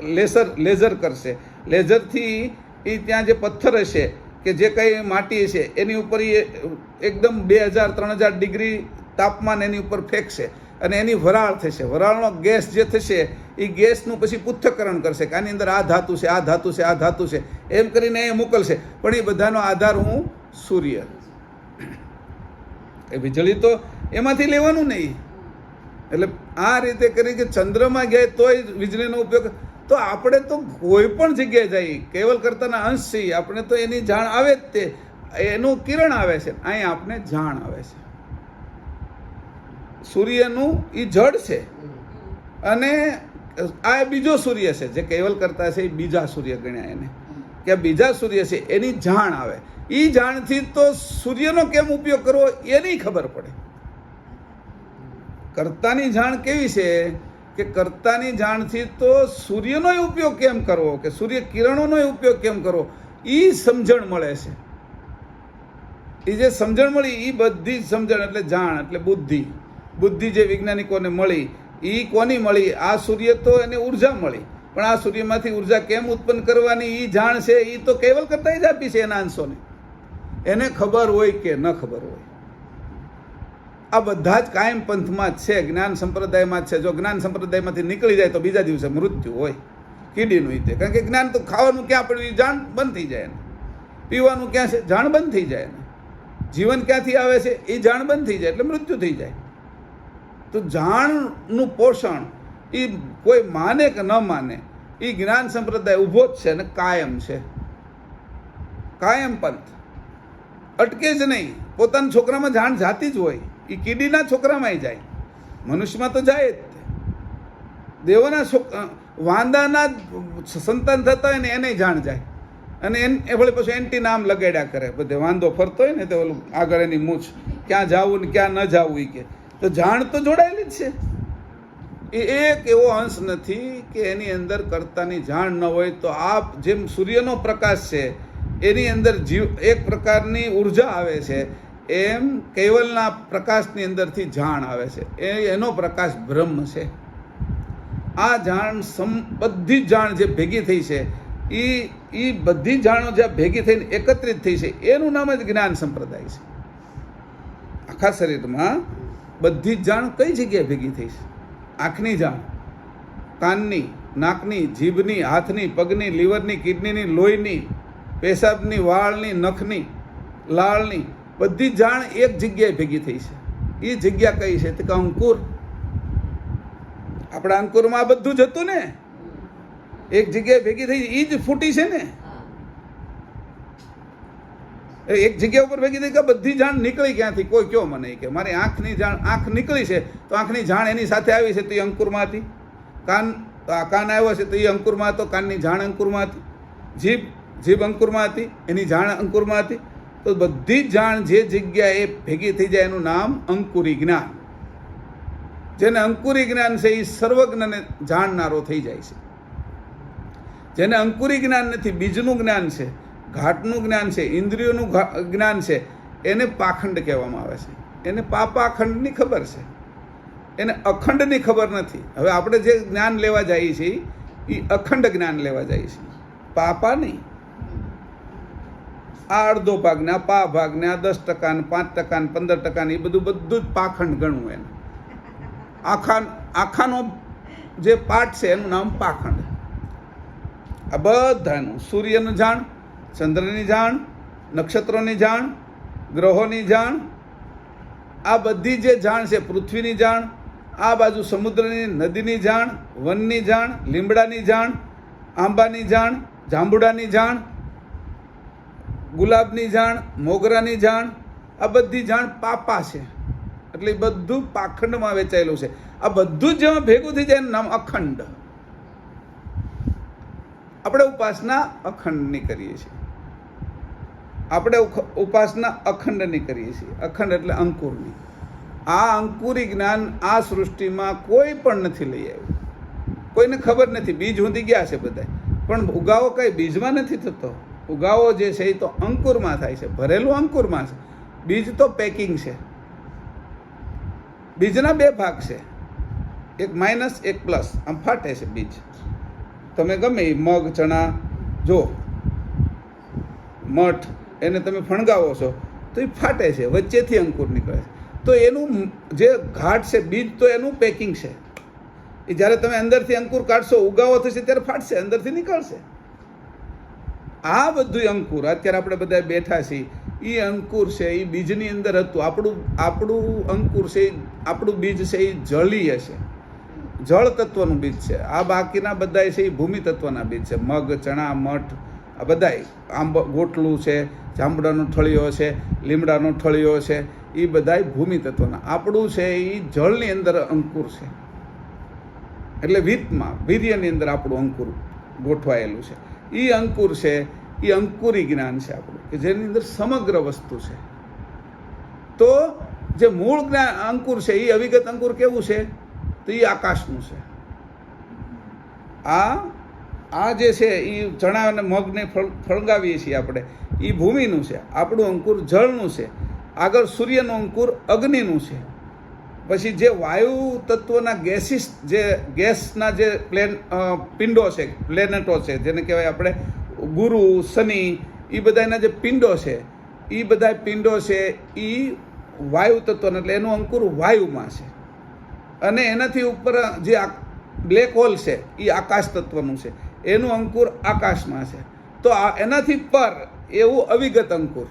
લેઝર કરશે. લેઝરથી એ ત્યાં જે પથ્થર હશે કે જે કંઈ માટી છે એની ઉપર એ એકદમ 2000-3000 ડિગ્રી તાપમાન એની ઉપર ફેંકશે, અને એની વરાળ થશે. વરાળનો ગેસ જે થશે એ ગેસનું પછી પૃથ્થકરણ કરશે કે આની અંદર આ ધાતુ છે, આ ધાતુ છે, આ ધાતુ છે, એમ કરીને એ મોકલશે. પણ એ બધાનો આધાર હું સૂર્ય. એ વીજળી તો એમાંથી લેવાનું નહીં. એટલે આ રીતે કરી કે ચંદ્રમાં ગયા તોય વીજળીનો ઉપયોગ. તો આપણે તો કોઈ પણ જગ્યાએ જઈએ, કેવલ કર્તાના અંશ છીએ, આપણે તો એની જાણ આવે જ તે, એનું કિરણ આવે છે. અહીંયા આપણે જાણ આવે છે. સૂર્યનું એ જડ છે, અને આ બીજો સૂર્ય છે જે કેવલ કરતા છે એ બીજા સૂર્ય ગણ્યા એને, કે બીજા સૂર્ય છે એની જાણ આવે. એ જાણથી તો સૂર્યનો કેમ ઉપયોગ કરવો એની ખબર પડે. કર્તાની જાણ કેવી છે કે કર્તાની જાણથી તો સૂર્યનો ઉપયોગ કેમ કરવો, કે સૂર્ય કિરણોનો ઉપયોગ કેમ કરવો, એ સમજણ મળે છે. એ જે સમજણ મળી એ બધી જ સમજણ એટલે જાણ, એટલે બુદ્ધિ જે વૈજ્ઞાનિકોને મળી એ કોની મળી? આ સૂર્ય તો એને ઉર્જા મળી, પણ આ સૂર્યમાંથી ઉર્જા કેમ ઉત્પન્ન કરવાની એ જાણ છે એ તો કેવલ કરતા જ આપી છે એના અંશોને. એને ખબર હોય કે ન ખબર હોય. આ બધા જ કાયમ પંથમાં જ છે, જ્ઞાન સંપ્રદાયમાં જ છે. જો જ્ઞાન સંપ્રદાયમાંથી નીકળી જાય તો બીજા દિવસે મૃત્યુ હોય કીડીનું રીતે. કારણ કે જ્ઞાન તો ખાવાનું ક્યાં પડ્યું એ જાણ બંધ થઈ જાય ને, પીવાનું ક્યાં છે જાણ બંધ થઈ જાય ને, જીવન ક્યાંથી આવે છે એ જાણ બંધ થઈ જાય એટલે મૃત્યુ થઈ જાય. તો જાણનું પોષણ એ કોઈ માને કે ન માને એ જ્ઞાન સંપ્રદાય ઊભો જ છે અને કાયમ છે. કાયમ પંથ અટકે જ નહીં. પોતાના છોકરામાં જાણ જાતી જ હોય. એ કીડીના છોકરામાં જાય, મનુષ્યમાં તો જાય જ. દેવોના વાંદાના સંતાન થતા હોય ને એને જાણ જાય, અને એ વળી પછી એન્ટી નામ લગાડ્યા કરે. બધે વાંદો ફરતો હોય ને તો ઓલું આગળ એની મૂછ, ક્યાં જવું ને ક્યાં ન જવું એ કે. તો જાણ તો જોડાયેલી જ છે. એ એક એવો અંશ નથી કે એની અંદર કર્તાની જાણ ન હોય. તો આ જેમ સૂર્યનો પ્રકાશ છે એની અંદર એક પ્રકારની ઉર્જા આવે છે, એમ કૈવલના પ્રકાશની અંદરથી જાણ આવે છે. એનો પ્રકાશ બ્રહ્મ છે. આ જાણ બધી જ જાણ જે ભેગી થઈ છે એ બધી જાણો જ્યાં ભેગી થઈને એકત્રિત થઈ છે એનું નામ જ જ્ઞાન સંપ્રદાય છે. આખા શરીરમાં બધી જ જાણ કઈ જગ્યાએ ભેગી થઈ છે? આંખની જાણ, કાનની, નાકની, જીભની, હાથની, પગની, લીવરની, કિડનીની, લોહીની, પેશાબની, વાળની, નખની, લાળની, બધી જ જાણ એક જગ્યાએ ભેગી થઈ છે. એ જગ્યા કઈ છે? તો કે અંકુર. આપણા અંકુરમાં આ બધું જ હતું ને, એક જગ્યાએ ભેગી થઈ એ જ ફૂટી છે ને. એક જગ્યા ઉપર ભેગી થઈ કે બધી જાણ નીકળી ક્યાંથી? કોઈ કયો મને કે મારી આંખની જાણ, આંખ નીકળી છે તો આંખની જાણ એની સાથે આવી છે તો એ અંકુરમાં હતી. કાન આવ્યો છે તો એ અંકુરમાં હતો, કાનની જાણ અંકુરમાં હતી. જીભ અંકુરમાં હતી, એની જાણ અંકુરમાં હતી. તો બધી જ જાણ જે જગ્યાએ ભેગી થઈ જાય એનું નામ અંકુરી જ્ઞાન. જેને અંકુરી જ્ઞાન છે એ સર્વજ્ઞને જાણનારો થઈ જાય છે. જેને અંકુરી જ્ઞાન નથી, બીજનું જ્ઞાન છે, ઘાટનું જ્ઞાન છે, ઇન્દ્રિયોનું જ્ઞાન છે, એને પાખંડ કહેવામાં આવે છે. એને પાપાખંડની ખબર છે, એને અખંડની ખબર નથી. હવે આપણે જે જ્ઞાન લેવા જઈએ છીએ એ અખંડ જ્ઞાન લેવા જઈએ છીએ, પાપા નહીં. આ અડધો ભાગ ને, આ પા ભાગ ને, આ 10% ને, 5% ને, 15% ને, એ બધું જ પાખંડ ગણવું. એને આખાનો જે પાઠ છે એનું નામ પાખંડ. આ બધાનું સૂર્યનું જાણ, ચંદ્રની જાણ, નક્ષત્રોની જાણ, ગ્રહોની જાણ, આ બધી જે જાણ છે, પૃથ્વીની જાણ, આ બાજુ સમુદ્રની, નદીની જાણ, વનની જાણ, લીમડાની જાણ, આંબાની જાણ, જાંબુડાની જાણ, ગુલાબની જાણ, મોગરાની જાણ, આ બધી જાણ પાપા છે. એટલે એ બધું પાખંડમાં વેચાયેલું છે. આ બધું જ જેમાં ભેગું થઈ જાય એનું નામ અખંડ. આપણે ઉપાસના અખંડની કરીએ છીએ. આપણે ઉપાસના અખંડની કરીએ છીએ. અખંડ એટલે અંકુરની. આ અંકુરી જ્ઞાન આ સૃષ્ટિમાં કોઈ પણ નથી લઈ આવ્યું. કોઈને ખબર નથી. બીજ સુધી ગયા છે બધા, પણ ઉગાવો કઈ બીજમાં નથી થતો. ઉગાવો જે છે એ તો અંકુરમાં થાય છે, ભરેલું અંકુરમાં છે. બીજ તો પેકિંગ છે. બીજના બે ભાગ છે, એક માઇનસ એક પ્લસ. આમ ફાટે છે બીજ. તમે ગમે મગ, ચણા, જો મઠ, એને તમે ફણગાવો છો તો એ ફાટે છે, વચ્ચેથી અંકુર નીકળે છે. તો એનું જે ઘાટ છે બીજ, તો એનું પેકિંગ છે. એ જ્યારે તમે અંદરથી અંકુર કાઢશો, ઉગાવો થશે ત્યારે ફાટશે, અંદરથી નીકળશે. આ બધું અંકુર અત્યારે આપણે બધા બેઠા છીએ, એ અંકુર છે. એ બીજની અંદર હતું. આપણું અંકુર છે, આપણું બીજ છે એ જળીય છે, જળ તત્વનું બીજ છે. આ બાકીના બધા છે એ ભૂમિ તત્વના બીજ છે. મગ, ચણા, મઠ, આ બધા ગોટલું છે, જાંબુડાનો ઠળિયો છે, લીમડાનો ઠળિયો છે, એ બધા ભૂમિ તત્વના. આપણું છે એ જળની અંદર અંકુર છે. એટલે વિત્તમાં, વીર્યની અંદર આપણું અંકુર ગોઠવાયેલું છે. એ અંકુર છે, એ અંકુરી જ્ઞાન છે આપણું, કે જેની અંદર સમગ્ર વસ્તુ છે. તો જે મૂળ જ્ઞાન અંકુર છે એ અવિગત અંકુર કેવું છે? તો એ આકાશનું છે. આ જે છે એ ચણા અને મગને ફળગાવીએ છીએ આપણે, એ ભૂમિનું છે. આપણું અંકુર જળનું છે. આગળ સૂર્યનું અંકુર અગ્નિનું છે. પછી જે વાયુ તત્વના ગેસીસ, જે ગેસના જે પિંડો છે, પ્લેનેટો છે, જેને કહેવાય આપણે ગુરુ, શનિ, એ બધાના જે પિંડો છે, એ બધા પિંડો છે એ વાયુ તત્વના, એટલે એનું અંકુર વાયુમાં છે. અને એનાથી ઉપર જે બ્લેક હોલ છે એ આકાશ તત્વનું છે, એનું અંકુર આકાશમાં છે. તો એનાથી પર એવું અવિગત અંકુર,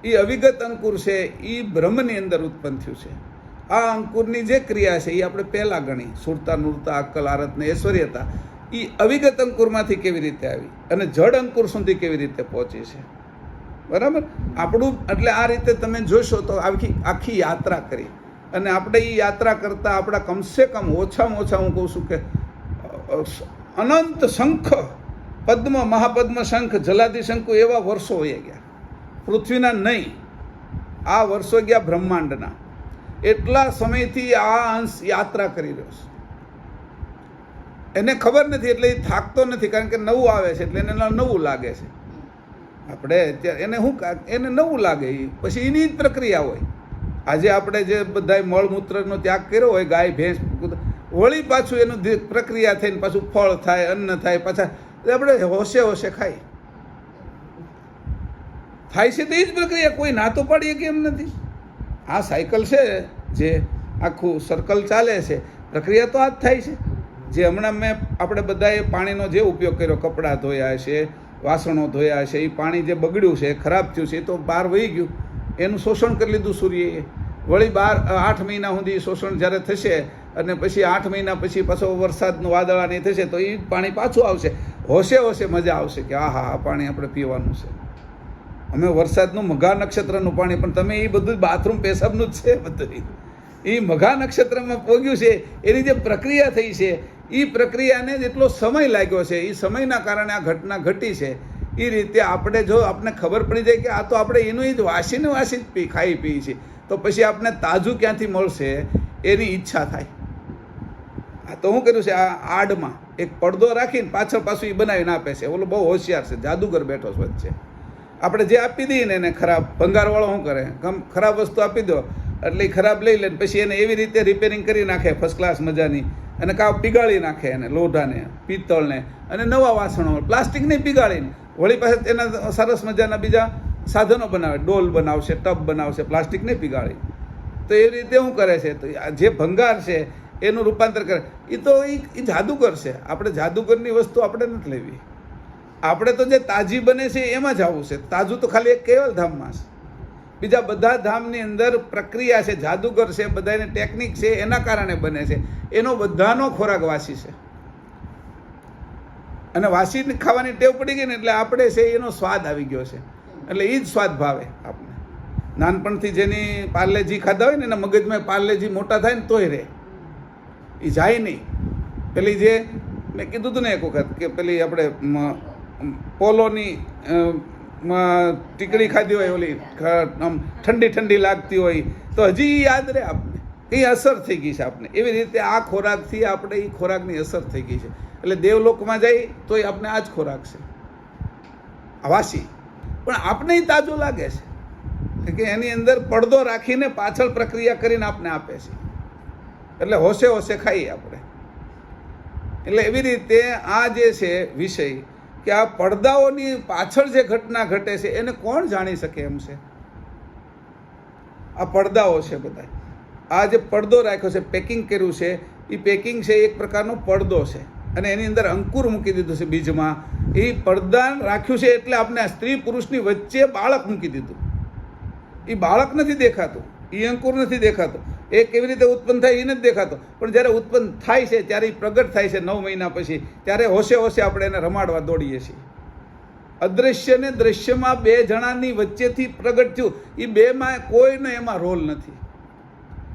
એ અવિગત અંકુર છે એ બ્રહ્મની અંદર ઉત્પન્ન થયું છે. આ અંકુરની જે ક્રિયા છે એ આપણે પહેલાં ગણી, સુરતા, નૂરતા, અક્કલ, આરત ને ઐશ્વર્યતા, એ અવિગત અંકુરમાંથી કેવી રીતે આવી અને જડ અંકુર સુધી કેવી રીતે પહોંચી છે. બરાબર? આપણું એટલે આ રીતે તમે જોશો તો આખી યાત્રા કરી. અને આપણે એ યાત્રા કરતાં આપણા કમસે કમ ઓછામાં ઓછા હું કહું છું કે અનંત શંખ, પદ્મ, મહાપદ્મ શંખ, જલાદી શંકુ એવા વર્ષો વહી ગયા. પૃથ્વીના નહીં, આ વર્ષો ગયા બ્રહ્માંડના. એટલા સમયથી આ અંશ યાત્રા કરી રહ્યો છે. એને ખબર નથી એટલે એ થાકતો નથી, કારણ કે નવું આવે છે એટલે એને નવું લાગે છે. આપણે એને એને નવું લાગે, પછી એની જ પ્રક્રિયા હોય. આજે આપણે જે બધા મળમૂત્રનો ત્યાગ કર્યો હોય, ગાય, ભેંસ, વળી પાછું એનું પ્રક્રિયા થઈને પાછું ફળ થાય, અન્ન થાય, પાછા આપણે હોશે હોશે ખાઈ થાય છે. તો એ જ પ્રક્રિયા, કોઈ ના તો પાડીએ કે એમ નથી. આ સાયકલ છે, જે આખું સર્કલ ચાલે છે, પ્રક્રિયા તો આ જ થાય છે. જે હમણાં મેં આપણે બધાએ પાણીનો જે ઉપયોગ કર્યો, કપડાં ધોયા છે, વાસણો ધોયા છે, એ પાણી જે બગડ્યું છે, ખરાબ થયું છે, એ તો બહાર વહી ગયું, એનું શોષણ કરી લીધું સૂર્યએ. વળી 8 મહિના સુધી શોષણ જ્યારે થશે અને પછી 8 મહિના પછી પાછો વરસાદનું વાદળાની થશે તો એ પાણી પાછું આવશે. હોશે હોશે મજા આવશે કે આ પાણી આપણે પીવાનું છે. અમે વરસાદનું મઘા નક્ષત્રનું પાણી, પણ તમે એ બધું બાથરૂમ પેશાબનું જ છે બધું. એ મઘા નક્ષત્રમાં પોગ્યું છે, એની જે પ્રક્રિયા થઈ છે, એ પ્રક્રિયાને જેટલો સમય લાગ્યો છે, એ સમયના કારણે આ ઘટના ઘટી છે. એ રીતે આપણે જો આપણને ખબર પડી જાય કે આ તો આપણે એનું જ વાસીને વાસી જ ખાઈ પી છે, તો પછી આપણે તાજું ક્યાંથી મળશે એની ઈચ્છા થાય. આ તો શું કર્યું છે, આ આડમાં એક પડદો રાખીને પાછું એ બનાવીને આપે છે. ઓલો બહુ હોશિયાર છે, જાદુગર બેઠો છે વચ્ચે. આપણે જે આપી દઈએ ને એને ખરાબ, ભંગારવાળો શું કરે, ખરાબ વસ્તુ આપી દો એટલે એ ખરાબ લઈ લે, પછી એને એવી રીતે રિપેરિંગ કરી નાખે ફર્સ્ટ ક્લાસ મજાની, અને કાં પીગાળી નાખે એને, લોઢાને, પિત્તળને, અને નવા વાસણો પ્લાસ્ટિકને પીગાળીને વળી પાસે એના સરસ મજાના બીજા સાધનો બનાવે, ડોલ બનાવશે, ટબ બનાવશે, પ્લાસ્ટિકને પીગાળી. તો એ રીતે શું કરે છે, તો જે ભંગાર છે એનું રૂપાંતર કરે. એ તો એ જાદુગર છે. આપણે જાદુગરની વસ્તુ આપણે નથી લેવી. આપણે તો જે તાજી બને છે એમાં જ આવવું છે. તાજું તો ખાલી એક કેવલ ધામમાં છે. બીજા બધા ધામની અંદર પ્રક્રિયા છે, જાદુગર છે, બધાની ટેકનિક છે, એના કારણે બને છે. એનો બધાનો ખોરાક વાસી છે, અને વાસી ખાવાની ટેવ પડી ગઈ ને એટલે આપણે છે એનો સ્વાદ આવી ગયો છે, એટલે એ જ સ્વાદ ભાવે આપણે. નાનપણથી જેની પાર્લેજી ખાધા હોય ને એના મગજમાં પાર્લેજી મોટા થાય ને તોય રહે, એ જાય નહીં. પેલી જે મેં કીધું હતું ને એક વખત કે પેલી આપણે પોલોની ટીકડી ખાધી હોય, ઓલી આમ ઠંડી ઠંડી લાગતી હોય તો હજી યાદ રહે આપને, એ અસર થઈ ગઈ છે આપને. એવી રીતે આ ખોરાકથી આપણે એ ખોરાકની અસર થઈ ગઈ છે. એટલે દેવલોકમાં જાય તોય આપણે આ જ ખોરાક છે, વાસી, પણ આપણે તાજો લાગે છે કે એની અંદર પડદો રાખીને પાછળ પ્રક્રિયા કરીને આપણે આપે છે, એટલે હોશે હોશે ખાઈએ આપણે. એટલે એવી રીતે આ જે છે વિષય કે આ પડદાઓની પાછળ જે ઘટના ઘટે છે એને કોણ જાણી શકે એમ છે. આ પડદાઓ છે બધા, આ જે પડદો રાખ્યો છે, પેકિંગ કર્યું છે, એ પેકિંગ છે એક પ્રકારનો પડદો છે, અને એની અંદર અંકુર મૂકી દીધું છે બીજમાં. એ પડદા રાખ્યું છે એટલે આપણે આ સ્ત્રી પુરુષની વચ્ચે બાળક મૂકી દીધું. એ બાળક નથી દેખાતું, એ અંકુર નથી દેખાતો, એ કેવી રીતે ઉત્પન્ન થાય એ નથી દેખાતો, પણ જ્યારે ઉત્પન્ન થાય છે ત્યારે એ પ્રગટ થાય છે 9 મહિના પછી, ત્યારે હોશે હોશે આપણે એને રમાડવા દોડીએ છીએ. અદૃશ્ય ને દ્રશ્યમાં 2 જણાની વચ્ચેથી પ્રગટ થયું. એ બેમાં કોઈનો એમાં રોલ નથી,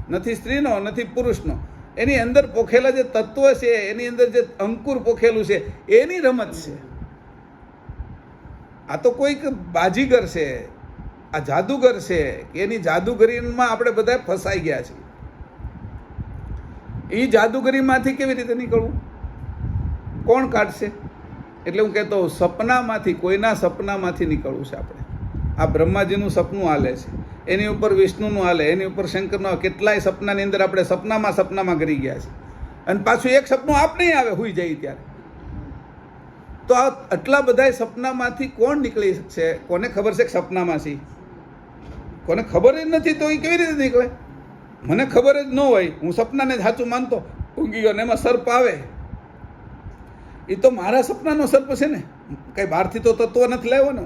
નથી સ્ત્રીનો નથી પુરુષનો. એની અંદર પોખેલા જે તત્વ છે, એની અંદર જે અંકુર પોખેલું છે, એની રમત છે. આ તો કોઈક બાજીગર છે, આ જાદુગર છે, એની જાદુગરીમાં આપણે બધા ફસાઈ ગયા છીએ. એ જાદુગરીમાંથી કેવી રીતે નીકળવું, કોણ કાઢશે? એટલે હું કહેતો સપનામાંથી, કોઈના સપનામાંથી નીકળવું છે આપણે. આ બ્રહ્માજીનું સપનું હાલે છે, એની ઉપર વિષ્ણુનું હાલે, એની ઉપર શંકરનું હાલે. કેટલાય સપનાની અંદર આપણે સપનામાં કરી ગયા છે, અને પાછું એક સપનું આપ નહીં આવે હુઈ જાય ત્યારે. તો આ આટલા બધા સપનામાંથી કોણ નીકળી શકશે? કોને ખબર છે કે સપનામાંથી? કોને ખબર જ નથી તો એ કેવી રીતે નીકળે? મને ખબર જ ન હોય, હું સપનાને જ સાચું માનતો ઊંઘી ગયો ને એમાં સર્પ આવે, એ તો મારા સપનાનો સર્પ છે ને, કંઈ બહારથી તો તત્વ નથી લાવ્યો ને,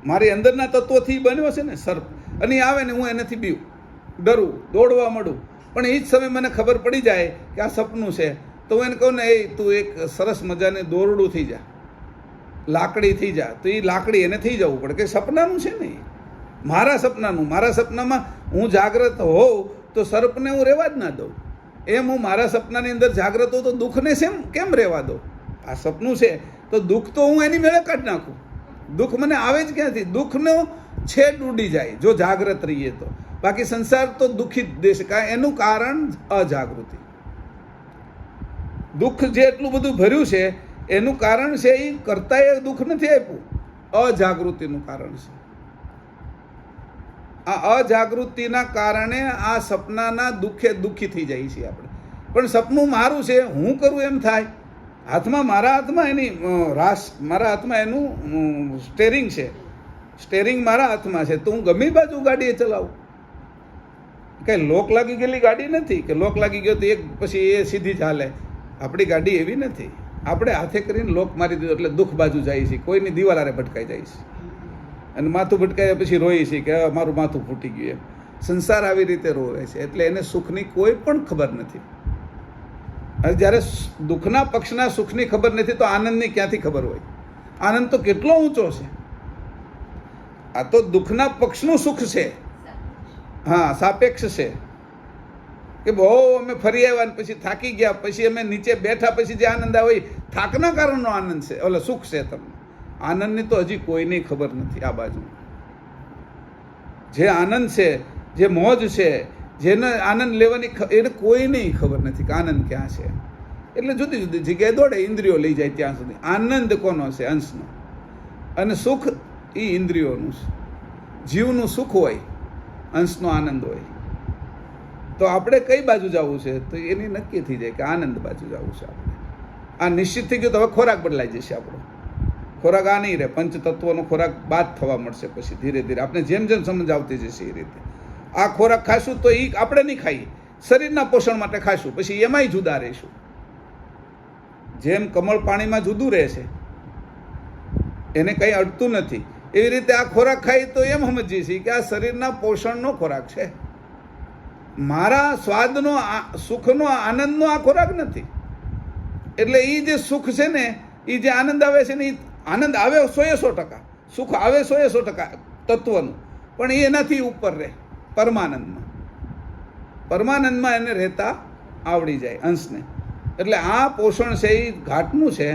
મારી અંદરના તત્વથી બન્યો છે ને સર્પ. અને એ આવે ને હું એનાથી બીવું, ડરું, દોડવા માંડું. પણ એ જ સમયે મને ખબર પડી જાય કે આ સપનું છે, તો હું એને કહું ને, એ તું એક સરસ મજાને દોરડું થઈ જા, લાકડી થઈ જા. તો એ લાકડી એને થઈ જવું પડે કે સપનાનું છે ને, મારા સપનાનું. મારા સપનામાં હું જાગ્રત હોઉં તો સર્પને હું રહેવા જ ના દઉં. એમ હું મારા સપનાની અંદર જાગ્રત હોઉં તો દુઃખને કેમ રહેવા દઉં? આ સપનું છે તો દુઃખ તો હું એની મેળે કાઢી નાખું. દુઃખ મને આવે જ ક્યાંથી? દુઃખનો છેદ ઉડી જાય જો જાગ્રત રહીએ તો. બાકી સંસાર તો દુઃખી જ દેશ. એનું કારણ અજાગૃતિ. દુઃખ જે એટલું બધું ભર્યું છે એનું કારણ છે એ કરતાંય દુઃખ નથી આપ્યું, અજાગૃતિનું કારણ છે. આ અજાગૃતિના કારણે આ સપનાના દુઃખે દુઃખી થઈ જાય છે આપણે. પણ સપનું મારું છે, હું કરું એમ થાય. મારા હાથમાં એની મારા હાથમાં એનું સ્ટેરિંગ છે, સ્ટેરિંગ મારા હાથમાં છે, તો હું ગમે બાજુ ગાડી ચલાવું. કંઈ લોક લાગી ગયેલી ગાડી નથી કે લોક લાગી ગયો તો એક પછી એ સીધી જ હાલે. આપણી ગાડી એવી નથી. આપણે હાથે કરીને લોક મારી દીધો એટલે દુઃખ બાજુ જાય છે, કોઈની દિવાલ હારે ભટકાઈ જાય છે, અને માથું ભટકાયા પછી રોઈ છે કે મારું માથું ફૂટી ગયું એમ. સંસાર આવી રીતે રોવે છે, એટલે એને સુખની કોઈ પણ ખબર નથી. અને જ્યારે દુઃખના પક્ષના સુખની ખબર નથી તો આનંદની ક્યાંથી ખબર હોય? આનંદ તો કેટલો ઊંચો છે. આ તો દુઃખના પક્ષનું સુખ છે, હા, સાપેક્ષ છે. કે બહુ અમે ફરી આવ્યા પછી થાકી ગયા, પછી અમે નીચે બેઠા પછી જે આનંદ આવે થાકના કારણનો આનંદ છે, ઓલો સુખ છે. તમને આનંદની તો હજી કોઈની ખબર નથી આ બાજુ. જે આનંદ છે, જે મોજ છે, જેને આનંદ લેવાની એને કોઈને ખબર નથી કે આનંદ ક્યાં છે. એટલે જુદી જુદી જગ્યાએ દોડે, ઇન્દ્રિયો લઈ જાય ત્યાં સુધી. આનંદ કોનો છે? અંશનો. અને સુખ એ ઇન્દ્રિયોનું છે. જીવનું સુખ હોય, અંશનો આનંદ હોય. તો આપણે કઈ બાજુ જવું છે? તો એની નક્કી થઈ જાય કે આનંદ બાજુ જવું છે આપણે. આ નિશ્ચિત થઈ ગયું તો હવે ખોરાક બદલાઈ જશે આપણો. ખોરાક આ નહીં રહે, પંચતત્વનો ખોરાક બાદ થવા મળશે પછી ધીરે ધીરે. આપણે જેમ જેમ સમજ આવતી જશે એ રીતે. આ ખોરાક ખાશું તો એ આપણે નહીં ખાઈએ, શરીરના પોષણ માટે ખાશું, પછી એમાંય જુદા રહીશું. જેમ કમળ પાણીમાં જુદું રહે છે, એને કંઈ અડતું નથી, એવી રીતે આ ખોરાક ખાઈ તો એમ સમજીએ છીએ કે આ શરીરના પોષણનો ખોરાક છે. મારા સ્વાદનો, સુખનો, આનંદનો આ ખોરાક નથી. એટલે એ જે સુખ છે ને, એ જે આનંદ આવે છે ને, એ આનંદ આવે 100%, સુખ આવે 100% તત્વનું, પણ એ એનાથી ઉપર રહે પરમાનંદમાં. પરમાનંદમાં એને રહેતા આવડી જાય અંશને. એટલે આ પોષણ છે એ ઘાટનું છે,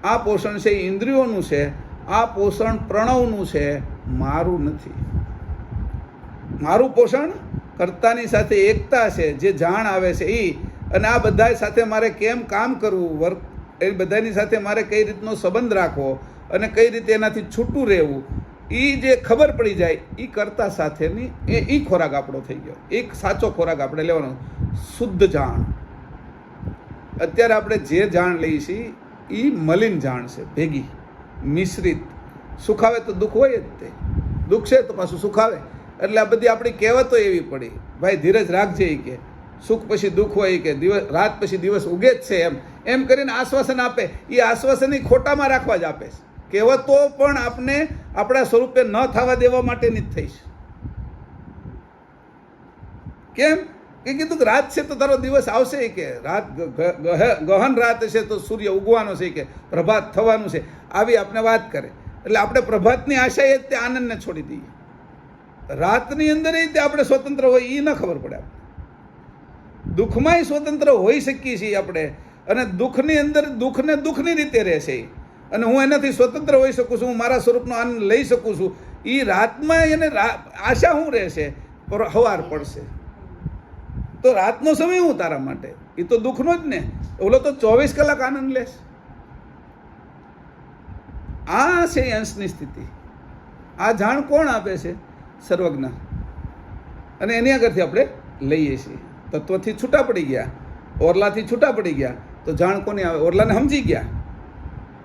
આ પોષણ છે એ ઇન્દ્રિયોનું છે, આ પોષણ પ્રણવનું છે, મારું નથી. મારું પોષણ કર્તાની સાથે એકતા છે, જે જાણ આવે છે એ. અને આ બધા સાથે મારે કેમ કામ કરવું, એ બધાની સાથે મારે કઈ રીતનો સંબંધ રાખવો અને કઈ રીતે એનાથી છૂટું રહેવું, એ જે ખબર પડી જાય એ કર્તા સાથેની એ ખોરાક આપણો થઈ ગયો. એક સાચો ખોરાક આપણે લેવાનો, શુદ્ધ જાણ. અત્યારે આપણે જે જાણ લઈએ છીએ એ મલિન જાણ છે, ભેગી, મિશ્રિત. સુખ આવે તો દુઃખ હોય જ તે, દુઃખ છે તો પાછું સુખ આવે. એટલે આ બધી આપણી કહેવતો એવી પડી, ભાઈ ધીરજ રાખજે કે સુખ પછી દુઃખ હોય કે દિવસ રાત પછી દિવસ ઉગે જ છે, એમ કરીને આશ્વાસન આપે. એ આશ્વાસન એ ખોટામાં રાખવા જ આપે છે. કહેવતો પણ આપને આપણા સ્વરૂપે ન થવા દેવા માટેની જ થઈ છે. કેમ કે કીધું કે રાત છે તો તારો દિવસ આવશે, કે રાત ગહન રાત છે તો સૂર્ય ઉગવાનો છે, કે પ્રભાત થવાનું છે, આવી આપણે વાત કરે. એટલે આપણે પ્રભાતની આશાએ જ તે આનંદને છોડી દઈએ. રાતની અંદર તે આપણે સ્વતંત્ર હોય એ ન ખબર પડે. દુઃખમાંય સ્વતંત્ર હોઈ શકીએ છીએ આપણે, અને દુઃખની અંદર દુઃખને દુઃખની રીતે રહેશે, અને હું એનાથી સ્વતંત્ર હોઈ શકું છું, હું મારા સ્વરૂપનો આનંદ લઈ શકું છું. એ રાતમાં એને આશા શું રહેશે? હવાર પડશે તો રાતનો સમય હું તારા માટે, એ તો દુઃખનો જ ને. ઓલો તો 24 કલાક આનંદ લેશ. આ છે અંશની સ્થિતિ. આ જાણ કોણ આપે છે? સર્વજ્ઞ. અને એની આગળથી આપણે લઈએ છીએ. તત્વથી છૂટા પડી ગયા, ઓરલાથી છૂટા પડી ગયા, તો જાણ કોની આવે? ઓરલાને સમજી ગયા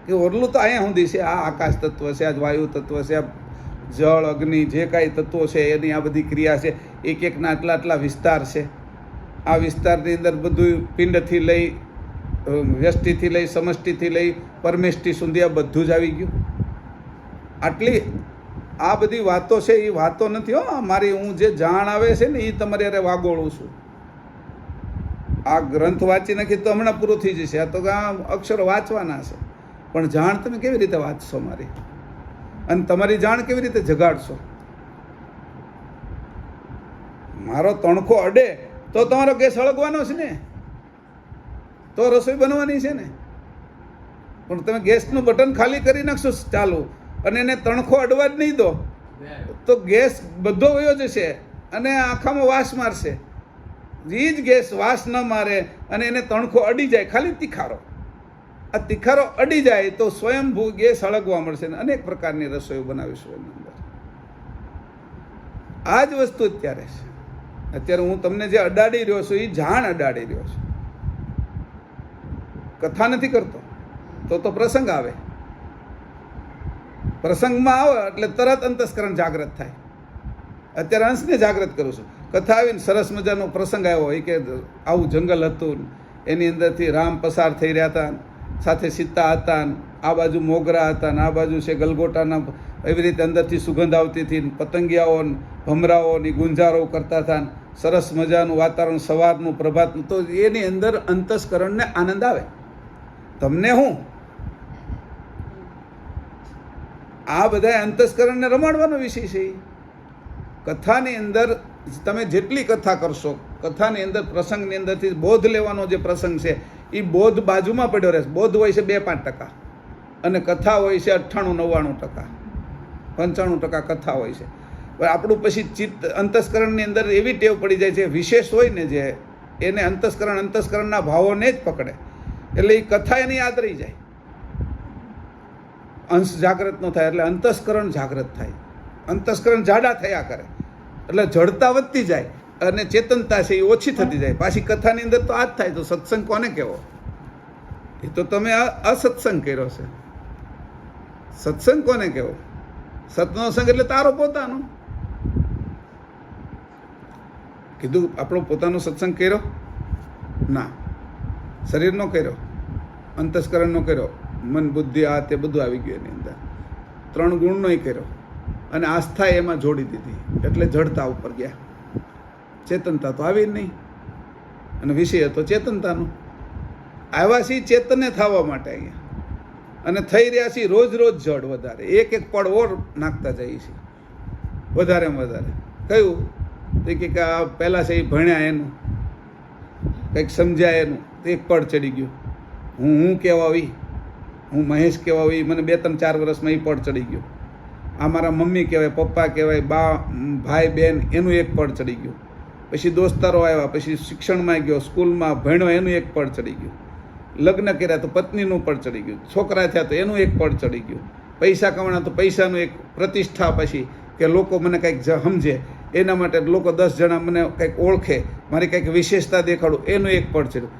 કે ઓરલું તો અહીંયા સુધી છે, આ આકાશ તત્વ છે, આ વાયુ તત્વ છે, આ જળ અગ્નિ જે કાંઈ તત્વો છે એની આ બધી ક્રિયા છે, એક એકના આટલા આટલા વિસ્તાર છે. આ વિસ્તારની અંદર બધું પિંડથી લઈ વ્યષ્ટિથી લઈ સમષ્ટિથી લઈ પરમેષ્ટિ સુધી આ બધું જ આવી ગયું. આટલી આ બધી વાતો છે એ વાતો નથી હો મારી. હું જે જાણ આવે છે ને એ તમારે અરે વાગોળું છું. આ ગ્રંથ વાંચી નાખી તો હમણાં પૂરું થઈ જશે. આ તો આ અક્ષરો વાંચવાના છે, પણ જાણ તમે કેવી રીતે વાંચશો મારી? અને તમારી જાણ કેવી રીતે જગાડશો? મારો તણખો અડે તો તમારો ગેસ સળગવાનો છે ને, તો રસોઈ બનવાની છે ને. પણ તમે ગેસનું બટન ખાલી કરી નાખશો ચાલુ, અને એને તણખો અડવા જ નહીં દો, તો ગેસ બધો વયો જશે અને આખામાં વાસ મારશે. એ જ ગેસ વાસ ન મારે અને એને તણખો અડી જાય, ખાલી તીખારો, આ તીખારો અડી જાય તો સ્વયંભૂ ગેસ સળગવા મળશે ને અનેક પ્રકારની રસોઈ બનાવીશું એની અંદર. આ જ વસ્તુ અત્યારે છે. અત્યારે હું તમને જે અડાડી રહ્યો છું એ જાણ અડાડી રહ્યો છું, કથા નથી કરતો. તો પ્રસંગ આવે, પ્રસંગમાં આવે એટલે તરત અંતસ્કરણ જાગૃત થાય. અત્યારે અંશને જાગૃત કરું છું. કથા આવીને સરસ મજાનો પ્રસંગ આવ્યો હોય કે આવું જંગલ હતું, એની અંદરથી રામ પસાર થઈ રહ્યા હતા, સાથે સીતા હતા, આ બાજુ મોગરા હતા, આ બાજુ છે ગલગોટાના, એવી રીતે અંદરથી સુગંધ આવતી હતી, પતંગિયાઓ ભમરાઓની ગુંજારો કરતા હતા, સરસ મજાનું વાતાવરણ, સવારનું પ્રભાતનું. તો એની અંદર અંતસ્કરણને આનંદ આવે. તમને હું આ બધા અંતસ્કરણને રમાડવાનો વિષય છે. કથાની અંદર તમે જેટલી કથા કરશો, કથાની અંદર પ્રસંગની અંદરથી બોધ લેવાનો જે પ્રસંગ છે એ બોધ બાજુમાં પડ્યો રહેશે. બોધ હોય છે 2-5% અને કથા હોય છે 98-99%, 95% કથા હોય છે. આપણું પછી ચિત્ત અંતસ્કરણની અંદર એવી ટેવ પડી જાય છે, વિશેષ હોય ને જે એને અંતસ્કરણના ભાવોને જ પકડે, એટલે એ કથા એની યાદ રહી જાય. અંશ જાગૃત ન થાય એટલે અંતસ્કરણ જાગૃત થાય. અંતસ્કરણ જાડા થયા કરે એટલે જડતા વધતી જાય અને ચેતનતા છે એ ઓછી થતી જાય. પાછી કથાની અંદર તો આ જ થાય. તો સત્સંગ કોને કહેવો? એ તો તમે અસત્સંગ કર્યો છે. સત્સંગ કોને કહેવો? સતનો સંગ એટલે તારો પોતાનો. કીધું આપણો પોતાનો સત્સંગ કર્યો ના, શરીરનો કર્યો, અંતસ્કરણનો કર્યો, મન બુદ્ધિ આ તે બધું આવી ગયું એની અંદર. 3 ગુણનોય કર્યો અને આસ્થા એમાં જોડી દીધી એટલે જડતા ઉપર ગયા. ચેતનતા તો આવી જ નહીં અને વિષય હતો ચેતનતાનો. આવ્યા છીએ ચેતને થવા માટે અહીંયા અને થઈ રહ્યા છીએ રોજ જડ વધારે, એક પડ ઓર નાખતા જઈએ છીએ વધારેમાં વધારે. કયું તો કે આ પહેલાં છે એ ભણ્યા એનું, કંઈક સમજ્યા એનું, તો 1 પડ ચડી ગયું. હું કહેવાવી, હું મહેશ કહેવાવી, મને 2-3-4 વર્ષમાં એ પડ ચડી ગયું. આ મારા મમ્મી કહેવાય, પપ્પા કહેવાય, બા ભાઈ બહેન, એનું 1 પડ ચડી ગયું. પછી દોસ્તારો આવ્યા, પછી શિક્ષણમાં ગયો, સ્કૂલમાં ભણ્યો, એનું 1 પડ ચડી ગયું. લગ્ન કર્યા તો પત્નીનું પડ ચડી ગયું. છોકરા થયા તો એનું 1 પડ ચડી ગયું. પૈસા કમાણા તો પૈસાનું એક પ્રતિષ્ઠા, પછી કે લોકો મને કંઈક સમજે એના માટે લોકો 10 જણા મને કંઈક ઓળખે, મારી કંઈક વિશેષતા દેખાડું, એનું 1 પડ ચડ્યું.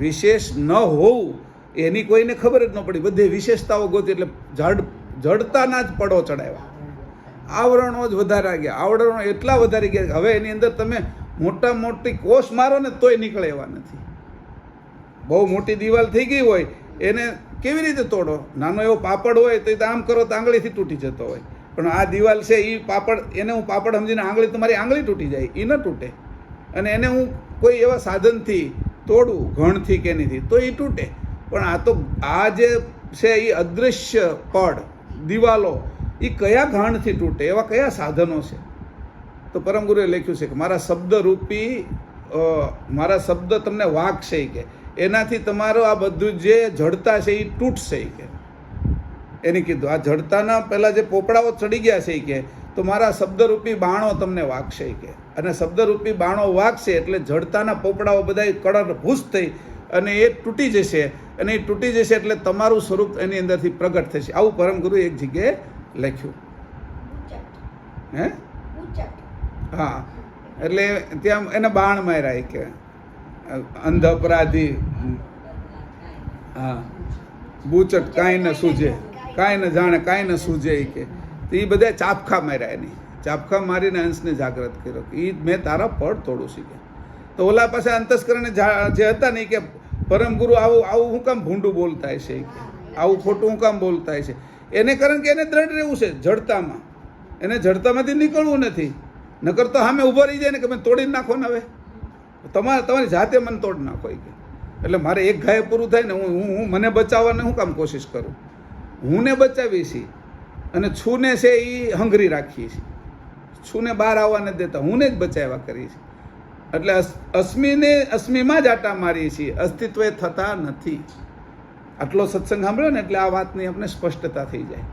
વિશેષ ન હોવું એની કોઈને ખબર જ ન પડી. બધી વિશેષતાઓ ગોતી એટલે જડતાના જ પડો ચડાવ્યા. આવરણો જ વધારા ગયા, આવરણો એટલા વધારી ગયા હવે એની અંદર તમે મોટી કોષ મારો ને તોય નીકળે એવા નથી. બહુ મોટી દિવાલ થઈ ગઈ હોય એને કેવી રીતે તોડો? નાનો એવો પાપડ હોય તો એ આમ કરો તો આંગળીથી તૂટી જતો હોય, પણ આ દિવાલ છે એ પાપડ, એને હું પાપડ સમજીને આંગળી, તમારી આંગળી તૂટી જાય, એ ન તૂટે. અને એને હું કોઈ એવા સાધનથી તોડું, ઘણથી કે એનીથી, તો એ તૂટે. પણ આ તો આ જે છે એ અદૃશ્ય પડ, દિવાલો, એ કયા ઘાણથી તૂટે? એવા કયા સાધનો છે? તો પરમ ગુરુએ લખ્યું છે કે મારા શબ્દ તમને વાગશે કે એનાથી તમારો આ બધું જે જડતા છે એ તૂટશે કે. એને કીધું આ જડતાના પહેલાં જે પોપડાઓ ચડી ગયા છે કે તો મારા શબ્દરૂપી બાણો તમને વાગશે કે. અને શબ્દરૂપી બાણો વાગશે એટલે જડતાના પોપડાઓ બધા કડર ભૂસ થઈ અને એ તૂટી જશે. અને એ તૂટી જશે એટલે તમારું સ્વરૂપ એની અંદરથી પ્રગટ થશે. આવું પરમ ગુરુએ એક જગ્યાએ લખ્યું. હે હા એટલે ત્યાં એને બાણ માર્યા કે અંધ અપરાધી, હા બૂચટ કાંઈ ન સૂજે, કાંઈ ન જાણે કાંઈ ન સૂજે કે. તો એ બધા ચાપખા માર્યા એની, ચાપખા મારીને અંશને જાગ્રત કર્યો કે એ મેં તારા પડ તોડું શીખે. તો ઓલા પાસે અંતસ્કરણે જે હતા ને કે પરમ ગુરુ આવું આવું હું કામ ભૂંડું બોલતા હશે, આવું ખોટું હું કામ બોલતા હશે. એને કારણ કે એને દ્રઢ રહેવું છે જડતામાં, એને જડતામાંથી નીકળવું નથી. નકર તો સામે ઊભો રહી જાય ને કે મેં તોડી નાખો ને, હવે તમારી જાતે મને તોડી નાખો કે. એટલે મારે એક ઘાય પૂરું થાય ને હું મને બચાવવાની હું કામ કોશિશ કરું. હું ને બચાવી છી અને છૂને છે એ હંગરી રાખીએ છીએ, છૂને બહાર આવવા નથી દેતા, હું ને જ બચાવ્યા કરીએ છીએ. એટલે અસ્મિને અસ્મિમાં જ આટા મારીએ છીએ, અસ્તિત્વ થતા નથી. આટલો સત્સંગ સાંભળ્યો ને એટલે આ વાતની આપણે સ્પષ્ટતા થઈ જાય.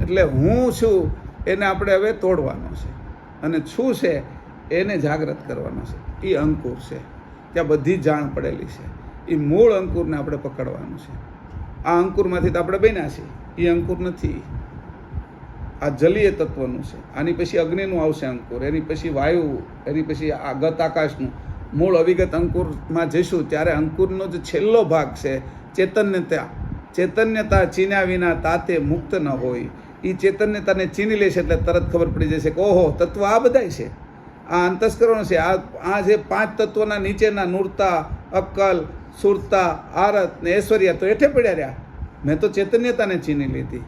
એટલે હું છું એને આપણે હવે તોડવાનો છે અને શું છે એને જાગૃત કરવાનો છે. એ અંકુર છે, ત્યાં બધી જાણ પડેલી છે. એ મૂળ અંકુરને આપણે પકડવાનું છે. આ અંકુરમાંથી તો આપણે બન્યા છીએ, એ અંકુર નથી. આ જલીય તત્વનું છે. આની પછી અગ્નિનું આવશે અંકુર, એની પછી વાયુ, એની પછી આ ગત આકાશનું. મૂળ અવિગત અંકુરમાં જઈશું ત્યારે અંકુરનો જે છેલ્લો ભાગ છે ચૈતન્યતા, ચૈતન્યતા ચીન્યા વિના તાતે મુક્ત ન હોય. એ ચૈતન્યતાને ચીની લેશે એટલે તરત ખબર પડી જશે કે ઓહો તત્વ આ બધાય છે, આ અંતસ્કરણ છે. આ જે 5 તત્વોના નીચેના નૂરતા, અક્કલ, સુરતા, આરત ને ઐશ્વર્ય તો હેઠે પડ્યા રહ્યા. મેં તો ચૈતન્યતાને ચીની લીધી.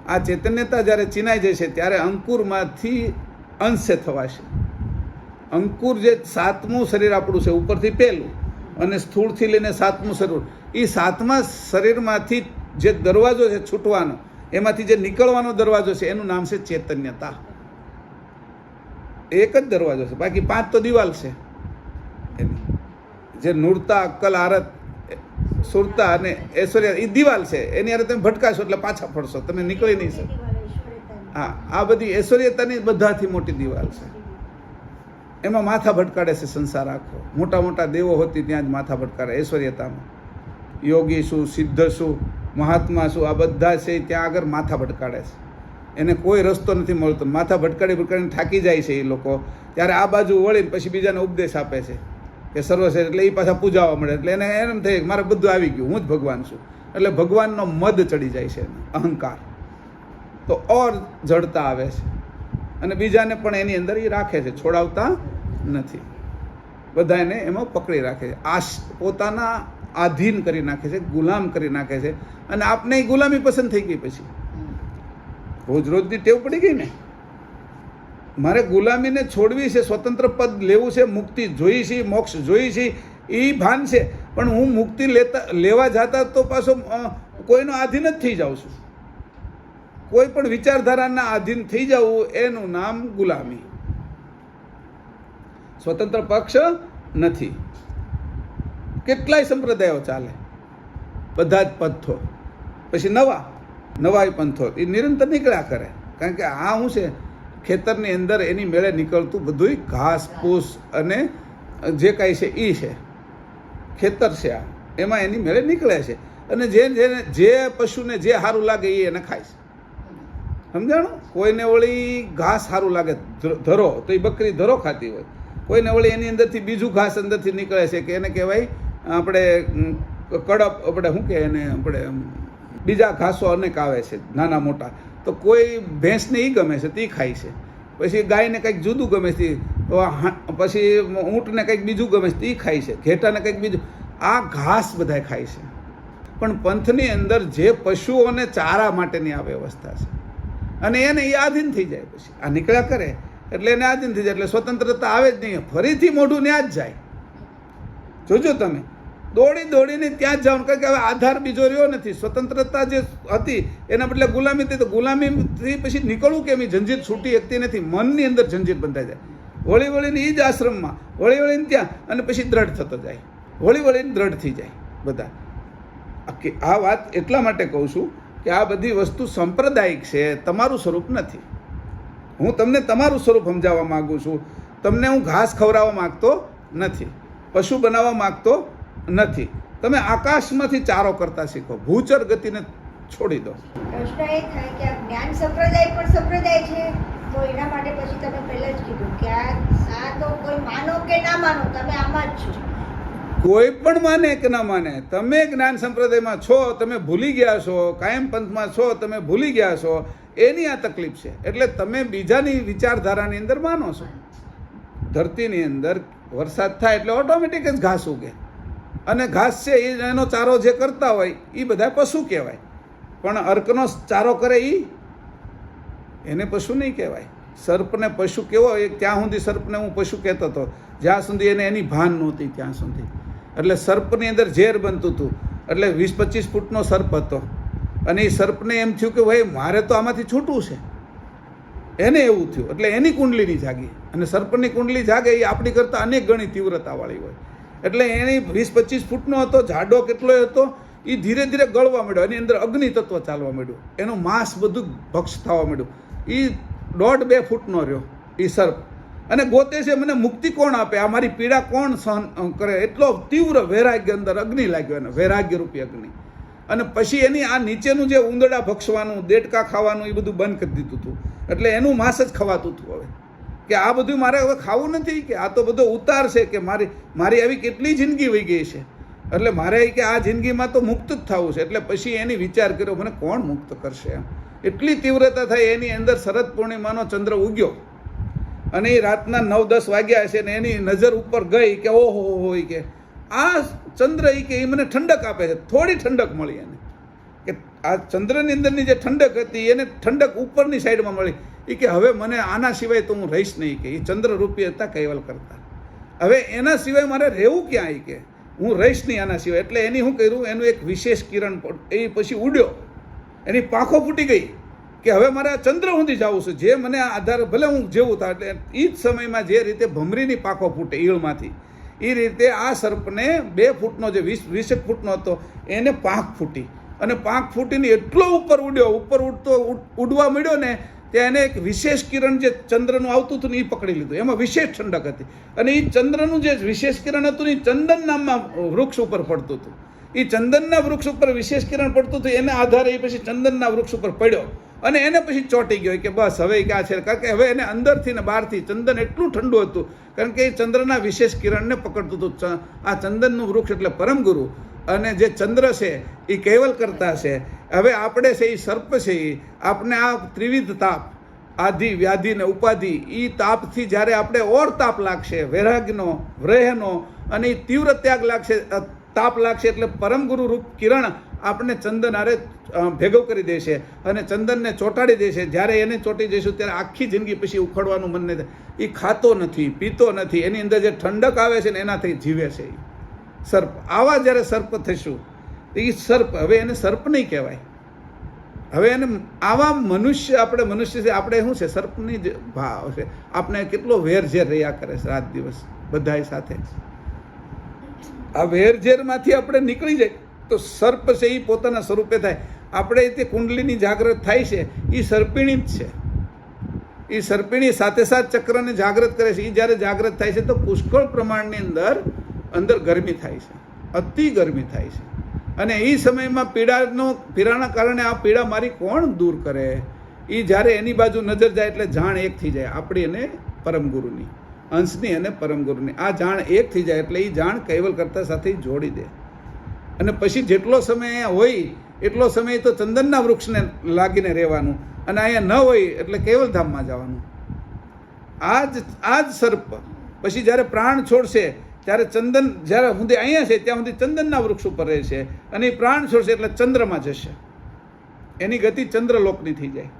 આ ચૈતન્યતા જ્યારે ચીનાઈ જશે ત્યારે અંકુરમાંથી અંશે થવાશે. અંકુર જે 7મું શરીર આપણું છે, ઉપરથી પહેલું અને સ્થૂળથી લઈને 7મું શરીર, એ 7મા શરીરમાંથી જે દરવાજો છે છૂટવાનો, એમાંથી જે નીકળવાનો દરવાજો છે એનું નામ છે ચૈતન્યતા. એક જ દરવાજો છે, બાકી 5 તો દિવાલ છે એની. જે નૂરતા, અક્કલ, આરત, સુરતા અને ઐશ્વર્ય એ દિવાલ છે. એની હારે તમે ભટકાશો એટલે પાછા ફરશો, તમે નીકળી નહીં શકો. હા, આ બધી ઐશ્વર્યતાની બધાથી મોટી દિવાલ છે. એમાં માથા ભટકાડે છે સંસાર આખો. મોટા મોટા દેવો હોતી ત્યાં જ માથા ભટકાડે ઐશ્વર્યતામાં. યોગી શું, સિદ્ધ શું, મહાત્મા શું, આ બધા છે ત્યાં આગળ માથા ભટકાડે છે. એને કોઈ રસ્તો નથી મળતો. માથા ભટકાડીને થાકી જાય છે એ લોકો. ત્યારે આ બાજુ વળીને પછી બીજાને ઉપદેશ આપે છે કે સર્વ છે. એટલે એ પાછા પૂજાવા મળે. એટલે એને એમ થાય કે મારે બધું આવી ગયું, હું જ ભગવાન છું. એટલે ભગવાનનો મદ ચડી જાય છે, અહંકાર. તો ઓર જડતા આવે છે અને બીજાને પણ એની અંદર એ રાખે છે, છોડાવતા નથી. બધાને એમાં પકડી રાખે છે, પોતાના આધીન કરી નાખે છે, ગુલામ કરી નાખે છે. અને આપને એ ગુલામી પસંદ થઈ ગઈ. પછી રોજ રોજની ટેવ પડી ગઈ ને. મારે ગુલામીને છોડવી છે, સ્વતંત્ર પદ લેવું છે, મુક્તિ જોઈ છે, મોક્ષ જોઈ છે, એ ભાન છે. પણ હું મુક્તિ લેવા જતા તો પાછો કોઈનો આધીન જ થઈ જાઉં છું. કોઈ પણ વિચારધારાના આધીન થઈ જવું એનું નામ ગુલામી. સ્વતંત્ર પક્ષ નથી. કેટલાય સંપ્રદાયો ચાલે, બધા જ પંથો, પછી નવા પંથો એ નિરંતર નીકળ્યા કરે. કારણ કે આ શું છે, ખેતરની અંદર એની મેળે નીકળતું બધું ઘાસ ફૂસ અને જે કાંઈ છે એ છે, ખેતર છે. આ એમાં એની મેળે નીકળે છે. અને જે પશુને જે સારું લાગે એ એને ખાય છે. સમજાણું? કોઈને વળી ઘાસ સારું લાગે, ધરો, તો એ બકરી ધરો ખાતી હોય. કોઈને વળી એની અંદરથી બીજું ઘાસ અંદરથી નીકળે છે કે એને કહેવાય આપણે કડપ, આપણે શું કહે એને, આપણે બીજા ઘાસો અનેક આવે છે નાના મોટા. તો કોઈ ભેંસને એ ગમે છે તે ખાય છે, પછી ગાયને કંઈક જુદું ગમે છે, પછી ઊંટને કંઈક બીજું ગમે છે તે ખાય છે, ઘેટાને કંઈક બીજું. આ ઘાસ બધા ખાય છે. પણ પંથની અંદર જે પશુઓને ચારા માટેની આ વ્યવસ્થા છે અને એને એ આધીન થઈ જાય. પછી આ નીકળ્યા કરે એટલે એને આધીન થઈ જાય. એટલે સ્વતંત્રતા આવે જ નહીં. ફરીથી મોઢું ત્યાં જ જાય. જોજો તમે, દોડીને ત્યાં જ જાવ. કારણ કે હવે આધાર બીજો રહ્યો નથી. સ્વતંત્રતા જે હતી એના બદલે ગુલામી હતી. તો ગુલામીથી પછી નીકળવું કેમ? એ જંજીર છૂટી શકતી નથી. મનની અંદર જંજીર બંધાઈ જાય. વળીને એ જ આશ્રમમાં, વળીને ત્યાં, અને પછી દ્રઢ થતો જાય. વળીને દ્રઢ થઈ જાય બધા. આ વાત એટલા માટે કહું છું કે આ બધી વસ્તુ સાંપ્રદાયિક છે, તમારું સ્વરૂપ નથી. હું તમને તમારું સ્વરૂપ સમજાવવા માગું છું. તમને હું ઘાસ ખવડાવવા માગતો નથી, પશુ બનાવવા માગતો નથી. તમે આકાશમાંથી ચારો કરતા શીખો, ભૂચર ગતિને છોડી દો. પ્રશ્ન એ થાય કે જ્ઞાન સંપ્રદાય પણ સંપ્રદાય છે, તો એના માટે પછી તમે પહેલા જ કીધું કે આ તો કોઈ માનો કે ના માનો તમે આમાં જ છો. કોઈ પણ માને કે ના માને, તમે જ્ઞાન સંપ્રદાયમાં છો, તમે ભૂલી ગયા છો, કાયમ પંથમાં છો, તમે ભૂલી ગયા છો, એની આ તકલીફ છે. એટલે તમે બીજાની વિચારધારાની અંદર માનો છો. ધરતીની અંદર વરસાદ થાય એટલે ઓટોમેટિક જ ઘાસ ઉગે, અને ઘાસ છે એ એનો ચારો જે કરતા હોય એ બધા પશુ કહેવાય. પણ અર્કનો ચારો કરે એને પશુ નહીં કહેવાય. સર્પને પશુ કેવો એ ત્યાં સુધી સર્પને હું પશુ કહેતો હતો જ્યાં સુધી એને એની ભાન નહોતી ત્યાં સુધી. એટલે સર્પની અંદર ઝેર બનતું હતું. એટલે 20-25 ફૂટનો સર્પ હતો, અને એ સર્પને એમ થયું કે ભાઈ મારે તો આમાંથી છૂટવું છે. એને એવું થયું એટલે એની કુંડલીની જાગી, અને સર્પની કુંડલી જાગે એ આપણી કરતાં અનેક ગણી તીવ્રતાવાળી હોય. એટલે એની 20-25 ફૂટનો હતો, જાડો કેટલો હતો, એ ધીરે ધીરે ગળવા માંડ્યો, એની અંદર અગ્નિ તત્વ ચાલવા માંડ્યું, એનું માંસ બધું ભક્ષ થવા માંડ્યું. એ 1.5-2 ફૂટનો રહ્યો એ સર્પ, અને ગોતે છે મને મુક્તિ કોણ આપે, આ મારી પીડા કોણ સહન કરે. એટલો તીવ્ર વૈરાગ્ય અંદર અગ્નિ લાગ્યો એને, વૈરાગ્ય રૂપી અગ્નિ. અને પછી એની આ નીચેનું જે ઉંદરડા ભક્ષવાનું, દેડકા ખાવાનું એ બધું બંધ કરી દીધું હતું. એટલે એનું માંસ જ ખવાતું હતું હવે, કે આ બધું મારે હવે ખાવું નથી, કે આ તો બધો ઉતાર છે, કે મારી આવી કેટલી જિંદગી વહી ગઈ છે, એટલે મારે કે આ જિંદગીમાં તો મુક્ત જ થવું છે. એટલે પછી એની વિચાર કર્યો મને કોણ મુક્ત કરશે એમ. એટલી તીવ્રતા થઈ એની અંદર. શરદ પૂર્ણિમાનો ચંદ્ર ઉગ્યો, અને એ રાતના 9-10 વાગ્યા છે, ને એની નજર ઉપર ગઈ કે ઓહો હોય કે આ ચંદ્ર કે એ મને ઠંડક આપે છે. થોડી ઠંડક મળી એને, કે આ ચંદ્રની અંદરની જે ઠંડક હતી એને ઠંડક ઉપરની સાઈડમાં મળી. એ કે હવે મને આના સિવાય તો હું રહીશ નહીં, કે એ ચંદ્રરૂપી હતા કૈવલ કરતા. હવે એના સિવાય મારે રહેવું ક્યાં, એ કે હું રહીશ નહીં આના સિવાય. એટલે એની શું કર્યું, એનું એક વિશેષ કિરણ એ પછી ઉડ્યો, એની પાંખો ફૂટી ગઈ, કે હવે મારે આ ચંદ્ર સુધી જવું છે, જે મને આધાર ભલે હું જેવું થાય. એટલે એ જ સમયમાં જે રીતે ભમરીની પાંખો ફૂટે ઈળમાંથી, એ રીતે આ સર્પને 2 ફૂટનો જે 20 ફૂટનો હતો એને પાંખ ફૂટી, અને પાંખ ફૂટીને એટલો ઉપર ઉડ્યો, ઉપર ઉડવા મળ્યો ને ત્યાં એને એક વિશેષ કિરણ જે ચંદ્રનું આવતું હતું ને એ પકડી લીધું. એમાં વિશેષ ઠંડક હતી, અને એ ચંદ્રનું જે વિશેષ કિરણ હતું એ ચંદન નામના વૃક્ષ ઉપર પડતું હતું. એ ચંદનના વૃક્ષ ઉપર વિશેષ કિરણ પડતું હતું, એના આધારે એ પછી ચંદનના વૃક્ષ ઉપર પડ્યો, અને એને પછી ચોંટી ગયો કે બસ હવે ક્યાં છે. કારણ કે હવે એને અંદરથી ને બહારથી ચંદન એટલું ઠંડુ હતું, કારણ કે એ ચંદ્રના વિશેષ કિરણને પકડતું હતું. આ ચંદનનું વૃક્ષ એટલે પરમગુરુ, અને જે ચંદ્ર છે એ કૈવલ કરતા છે. હવે આપણે છે એ સર્પ છે, એ આપણે આ ત્રિવિધ તાપ, આધિ વ્યાધિ ને ઉપાધિ, એ તાપથી જ્યારે આપણે ઓર તાપ લાગશે, વૈરાગ્યનો, વ્રેહનો, અને એ તીવ્ર ત્યાગ લાગશે, તાપ લાગશે, એટલે પરમગુરુ રૂપ કિરણ આપણે ચંદન આરે ભેગો કરી દેશે, અને ચંદનને ચોંટાડી દેશે. જ્યારે એને ચોંટી જઈશું ત્યારે આખી જિંદગી પછી ઉખડવાનું મન નહીં થાય. એ ખાતો નથી, પીતો નથી, એની અંદર જે ઠંડક આવે છે ને એનાથી જીવે છે સર્પ. આવા જ્યારે સર્પ થઈશું, એ સર્પ હવે એને સર્પ નહીં કહેવાય. હવે એને આવા મનુષ્ય, આપણે મનુષ્ય છે, આપણે શું છે, સર્પની જ ભાવ છે. આપણે કેટલો વેરઝેર રહ્યા કરે છે રાત દિવસ બધાય સાથે. આ વેરઝેરમાંથી આપણે નીકળી જાય તો સર્પ છે એ પોતાના સ્વરૂપે થાય. આપણે તે કુંડલીની જાગૃત થાય છે એ સર્પિણી જ છે. એ સર્પિણી સાથે ચક્રને જાગૃત કરે છે. એ જ્યારે જાગૃત થાય છે તો પુષ્કળ પ્રમાણની અંદર ગરમી થાય છે, અતિ ગરમી થાય છે. અને એ સમયમાં પીડાના કારણે આ પીડા મારી કોણ દૂર કરે. એ જ્યારે એની બાજુ નજર જાય એટલે જાણ એક થઈ જાય, આપણી અને પરમગુરુની, અંશની અને પરમગુરુની. આ જાણ એક થઈ જાય એટલે એ જાણ કૈવલ કરતા સાથે જોડી દે. અને પછી જેટલો સમય હોય એટલો સમય તો ચંદનના વૃક્ષને લાગીને રહેવાનું, અને અહીંયા ન હોય એટલે કૈવલધામમાં જવાનું. આ જ સર્પ પછી જ્યારે પ્રાણ છોડશે ત્યારે ચંદન, જ્યારે સુધી અહીંયા છે ત્યાં સુધી ચંદનના વૃક્ષ ઉપર રહેશે, અને એ પ્રાણ છોડશે એટલે ચંદ્રમાં જશે. એની ગતિ ચંદ્રલોકની થઈ જાય.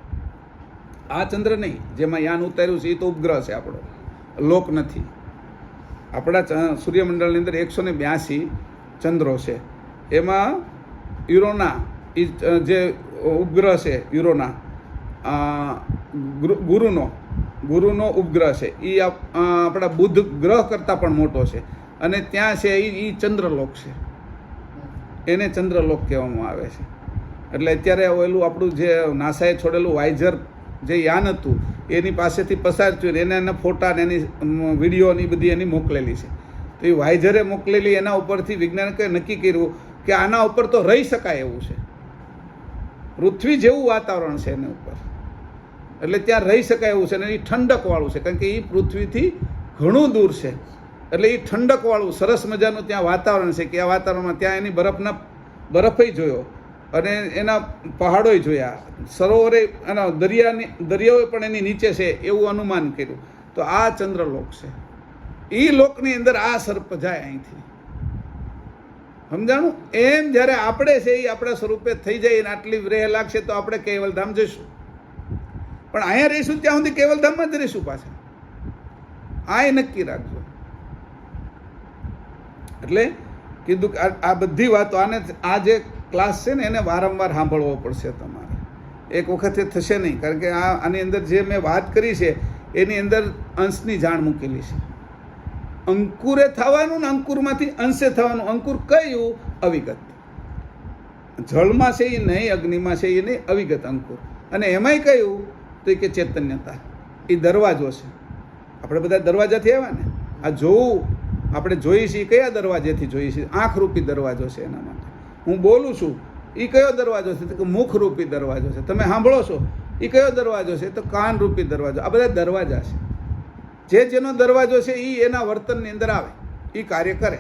આ ચંદ્ર નહીં જેમાં યાન ઉતાર્યું છે એ તો ઉપગ્રહ છે, આપણો લોક નથી. આપણા સૂર્યમંડળની અંદર 182 ચંદ્રો છે. એમાં યુરોના એ જે ઉપગ્રહ છે, યુરોના ગુરુનો ઉપગ્રહ છે, એ આપણા બુધ ગ્રહ કરતાં પણ મોટો છે, અને ત્યાં છે એ ચંદ્રલોક છે. એને ચંદ્રલોક કહેવામાં આવે છે. એટલે અત્યારે ઓલું આપણું જે નાસાએ છોડેલું વાઇઝર જે યાન હતું એની પાસેથી પસાર થયું, એના ફોટા ને એની વિડીયો ની બધી એની મોકલેલી છે. તો એ વાઇઝરે મોકલેલી એના ઉપરથી વૈજ્ઞાનિકોએ નક્કી કર્યું કે આના ઉપર તો રહી શકાય એવું છે. પૃથ્વી જેવું વાતાવરણ છે એના ઉપર, એટલે ત્યાં રહી શકાય એવું છે. અને એ ઠંડકવાળું છે, કારણ કે એ પૃથ્વીથી ઘણું દૂર છે. એટલે એ ઠંડકવાળું સરસ મજાનું ત્યાં વાતાવરણ છે કે આ વાતાવરણમાં ત્યાં એની બરફય જોયો અને એના પહાડોય જોયા, સરોવરે અને દરિયાઓ પણ એની નીચે છે એવું અનુમાન કર્યું. તો આ ચંદ્રલોક છે. એ લોકની અંદર આ સર્પ જાય અહીંથી. સમજાણું? એમ જ્યારે આપણે છે એ આપણા સ્વરૂપે થઈ જાય અને આટલી વ્રેહ લાગશે તો આપણે કેવલધામ જઈશું. પણ અહીંયા રહીશું ત્યાં સુધી કેવલધામમાં જ રહીશું પાછા. આ એ નક્કી રાખજો. એટલે કીધું કે આ બધી વાતો આ જે ક્લાસ છે ને એને વારંવાર સાંભળવો પડશે તમારે. એક વખતે થશે નહીં, કારણ કે આની અંદર જે મેં વાત કરી છે એની અંદર અંશની જાણ મૂકેલી છે. અંકુરે થવાનું ને અંકુરમાંથી અંશે થવાનું. અંકુર કયું? અવિગત. જળમાં છે એ નહીં, અગ્નિમાં છે એ નહીં, અવિગત અંકુર. અને એમાંય કયું? તો કે ચૈતન્યતા. એ દરવાજો છે. આપણે બધા દરવાજાથી આવ્યા ને. આ જોવું આપણે જોઈએ છીએ કયા દરવાજેથી જોઈએ છીએ? આંખરૂપી દરવાજો છે. એના માટે હું બોલું છું એ કયો દરવાજો છે? તો કે મુખરૂપી દરવાજો છે. તમે સાંભળો છો એ કયો દરવાજો છે? તો કાનરૂપી દરવાજો. આ બધા દરવાજા છે. જેનો દરવાજો છે એ એના વર્તનની અંદર આવે, એ કાર્ય કરે.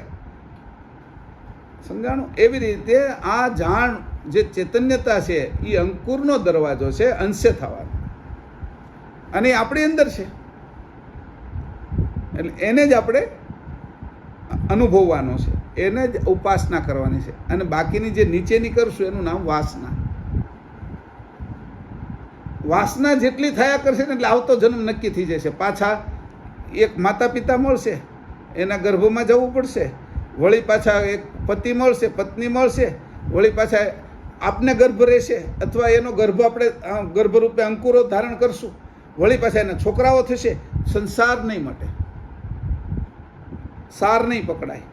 સમજાણું? એવી રીતે આ જાણ જે ચૈતન્યતા છે એ અંકુરનો દરવાજો છે, અંશે થવાનો, અને એ આપણી અંદર છે. એટલે એને જ આપણે અનુભવવાનો છે, એને જ ઉપાસના કરવાની છે. અને બાકીની જે નીચેની કરશું એનું નામ વાસના. વાસના જેટલી થયા કરશે ને એટલે આવતો જન્મ નક્કી થઈ જશે. પાછા એક માતા પિતા મળશે, એના ગર્ભમાં જવું પડશે, વળી પાછા એક પતિ મળશે, પત્ની મળશે, વળી પાછા આપને ગર્ભ રહેશે, અથવા એનો ગર્ભ આપણે ગર્ભરૂપે અંકુરો ધારણ કરશું, વળી પાછા એના છોકરાઓ થશે. સંસાર નહીં મટે, સાર નહીં પકડાય.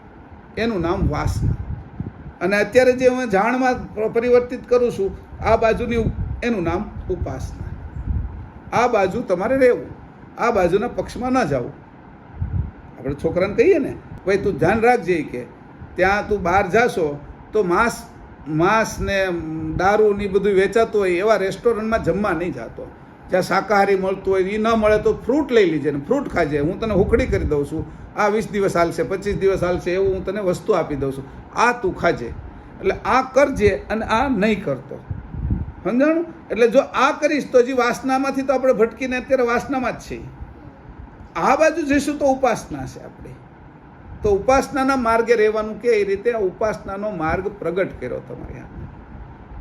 એનું નામ વાસના. અને અત્યારે જે હું જાણમાં પરિવર્તિત કરું છું આ બાજુની, એનું નામ ઉપાસના. આ બાજુ તમારે રહેવું, આ બાજુના પક્ષમાં ન જવું. આપણે છોકરાને કહીએ ને, ભાઈ તું ધ્યાન રાખજે કે ત્યાં તું બહાર જાશો તો માંસ ને દારૂ ને બધું વેચાતું હોય એવા રેસ્ટોરન્ટમાં જમવા નહીં જતો. જ્યાં શાકાહારી મળતું હોય એ ન મળે તો ફ્રૂટ લઈ લીજે ને ફ્રૂટ ખાજે. હું તને હુકડી કરી દઉં છું, આ 20 દિવસ હાલશે, 25 દિવસ હાલશે, એવું હું તને વસ્તુ આપી દઉં છું, આ તું ખાજે. એટલે આ કરજે અને આ નહીં કરતો. સમજાણું? એટલે જો આ કરીશ તો હજી વાસનામાંથી તો આપણે ભટકીને અત્યારે વાસનામાં જ છીએ. આ બાજુ જઈશું તો ઉપાસના છે આપણી. તો ઉપાસનાના માર્ગે રહેવાનું કે એ રીતે ઉપાસનાનો માર્ગ પ્રગટ કર્યો તમારે.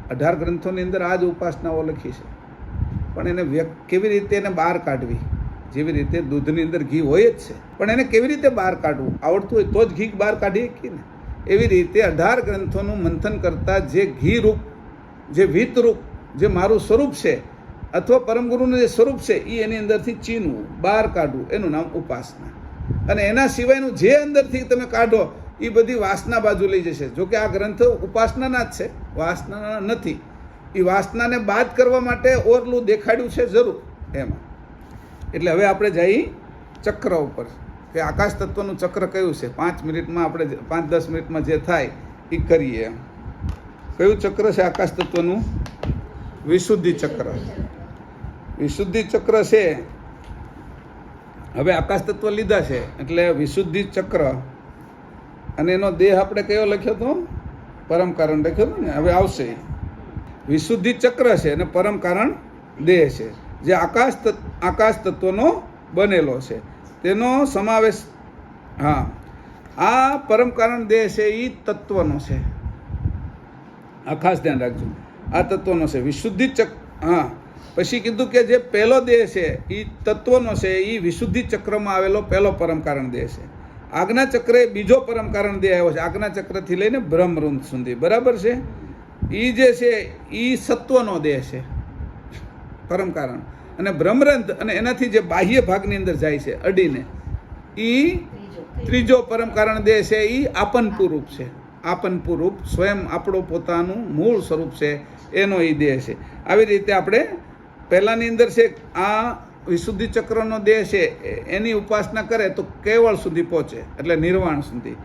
18 ગ્રંથોની અંદર આ જ ઉપાસનાઓ લખી છે. પણ એને કેવી રીતે એને બહાર કાઢવી? જેવી રીતે દૂધની અંદર ઘી હોય જ છે, પણ એને કેવી રીતે બહાર કાઢવું આવડતું હોય તો જ ઘી બહાર કાઢી શકીએ ને. એવી રીતે 18 ગ્રંથોનું મંથન કરતાં જે ઘી રૂપ, જે વિત રૂપ, જે મારું સ્વરૂપ છે અથવા પરમગુરુનું જે સ્વરૂપ છે એ એની અંદરથી ચીનવું, બહાર કાઢવું, એનું નામ ઉપાસના. અને એના સિવાયનું જે અંદરથી તમે કાઢો એ બધી વાસના બાજુ લઈ જશે. જોકે આ ગ્રંથ ઉપાસનાના જ છે, વાસનાના નથી. એ વાસનાને બાદ કરવા માટે ઓરલું દેખાડ્યું છે જરૂર એમાં. એટલે હવે આપણે જઈ ચક્ર ઉપર, કે આકાશ તત્વનું ચક્ર કયું છે. 5 મિનિટમાં આપણે 5-10 મિનિટમાં જે થાય એ કરીએ. કયું ચક્ર છે આકાશ તત્વનું? વિશુદ્ધિ ચક્ર. વિશુદ્ધિ ચક્ર છે. હવે આકાશ તત્વ લીધા છે એટલે વિશુદ્ધિ ચક્ર, અને એનો દેહ આપણે કયો લખ્યો હતો? પરમ કારણ લખ્યો હતો ને. હવે આવશે વિશુદ્ધિ ચક્ર છે અને પરમ કારણ દેહ છે, જે આકાશ તત્વનો બનેલો છે. તેનો સમાવેશ, હા, આ પરમ કારણ દેહ છે એ તત્વનો છે. આ ખાસ ધ્યાન રાખજો, આ તત્વનો છે. વિશુદ્ધિ ચક્ર, હા. પછી કીધું કે જે પહેલો દેહ છે એ તત્વનો છે, એ વિશુદ્ધિ ચક્રમાં આવેલો પહેલો પરમ કારણ દેહ છે. આજ્ઞા ચક્ર એ બીજો પરમ કારણ દેહ આવ્યો છે, આજ્ઞા ચક્રથી લઈને બ્રહ્મરુંદ સુધી. બરાબર છે? એ જે છે એ સત્વનો દેહ છે, પરમ કારણ. અને બ્રહ્મરંધ અને એનાથી જે બાહ્ય ભાગની અંદર જાય છે અડીને, એ ત્રીજો પરમ કારણ દેહ છે. એ આપનપુરૂપ છે. આપનપુરૂપ સ્વયં આપણો પોતાનું મૂળ સ્વરૂપ છે, એનો એ દેહ છે. આવી રીતે આપણે પહેલાંની અંદર છે આ વિશુદ્ધિ ચક્રનો દેહ છે, એની ઉપાસના કરે તો કેવળ સુધી પહોંચે, એટલે નિર્વાણ સુધી.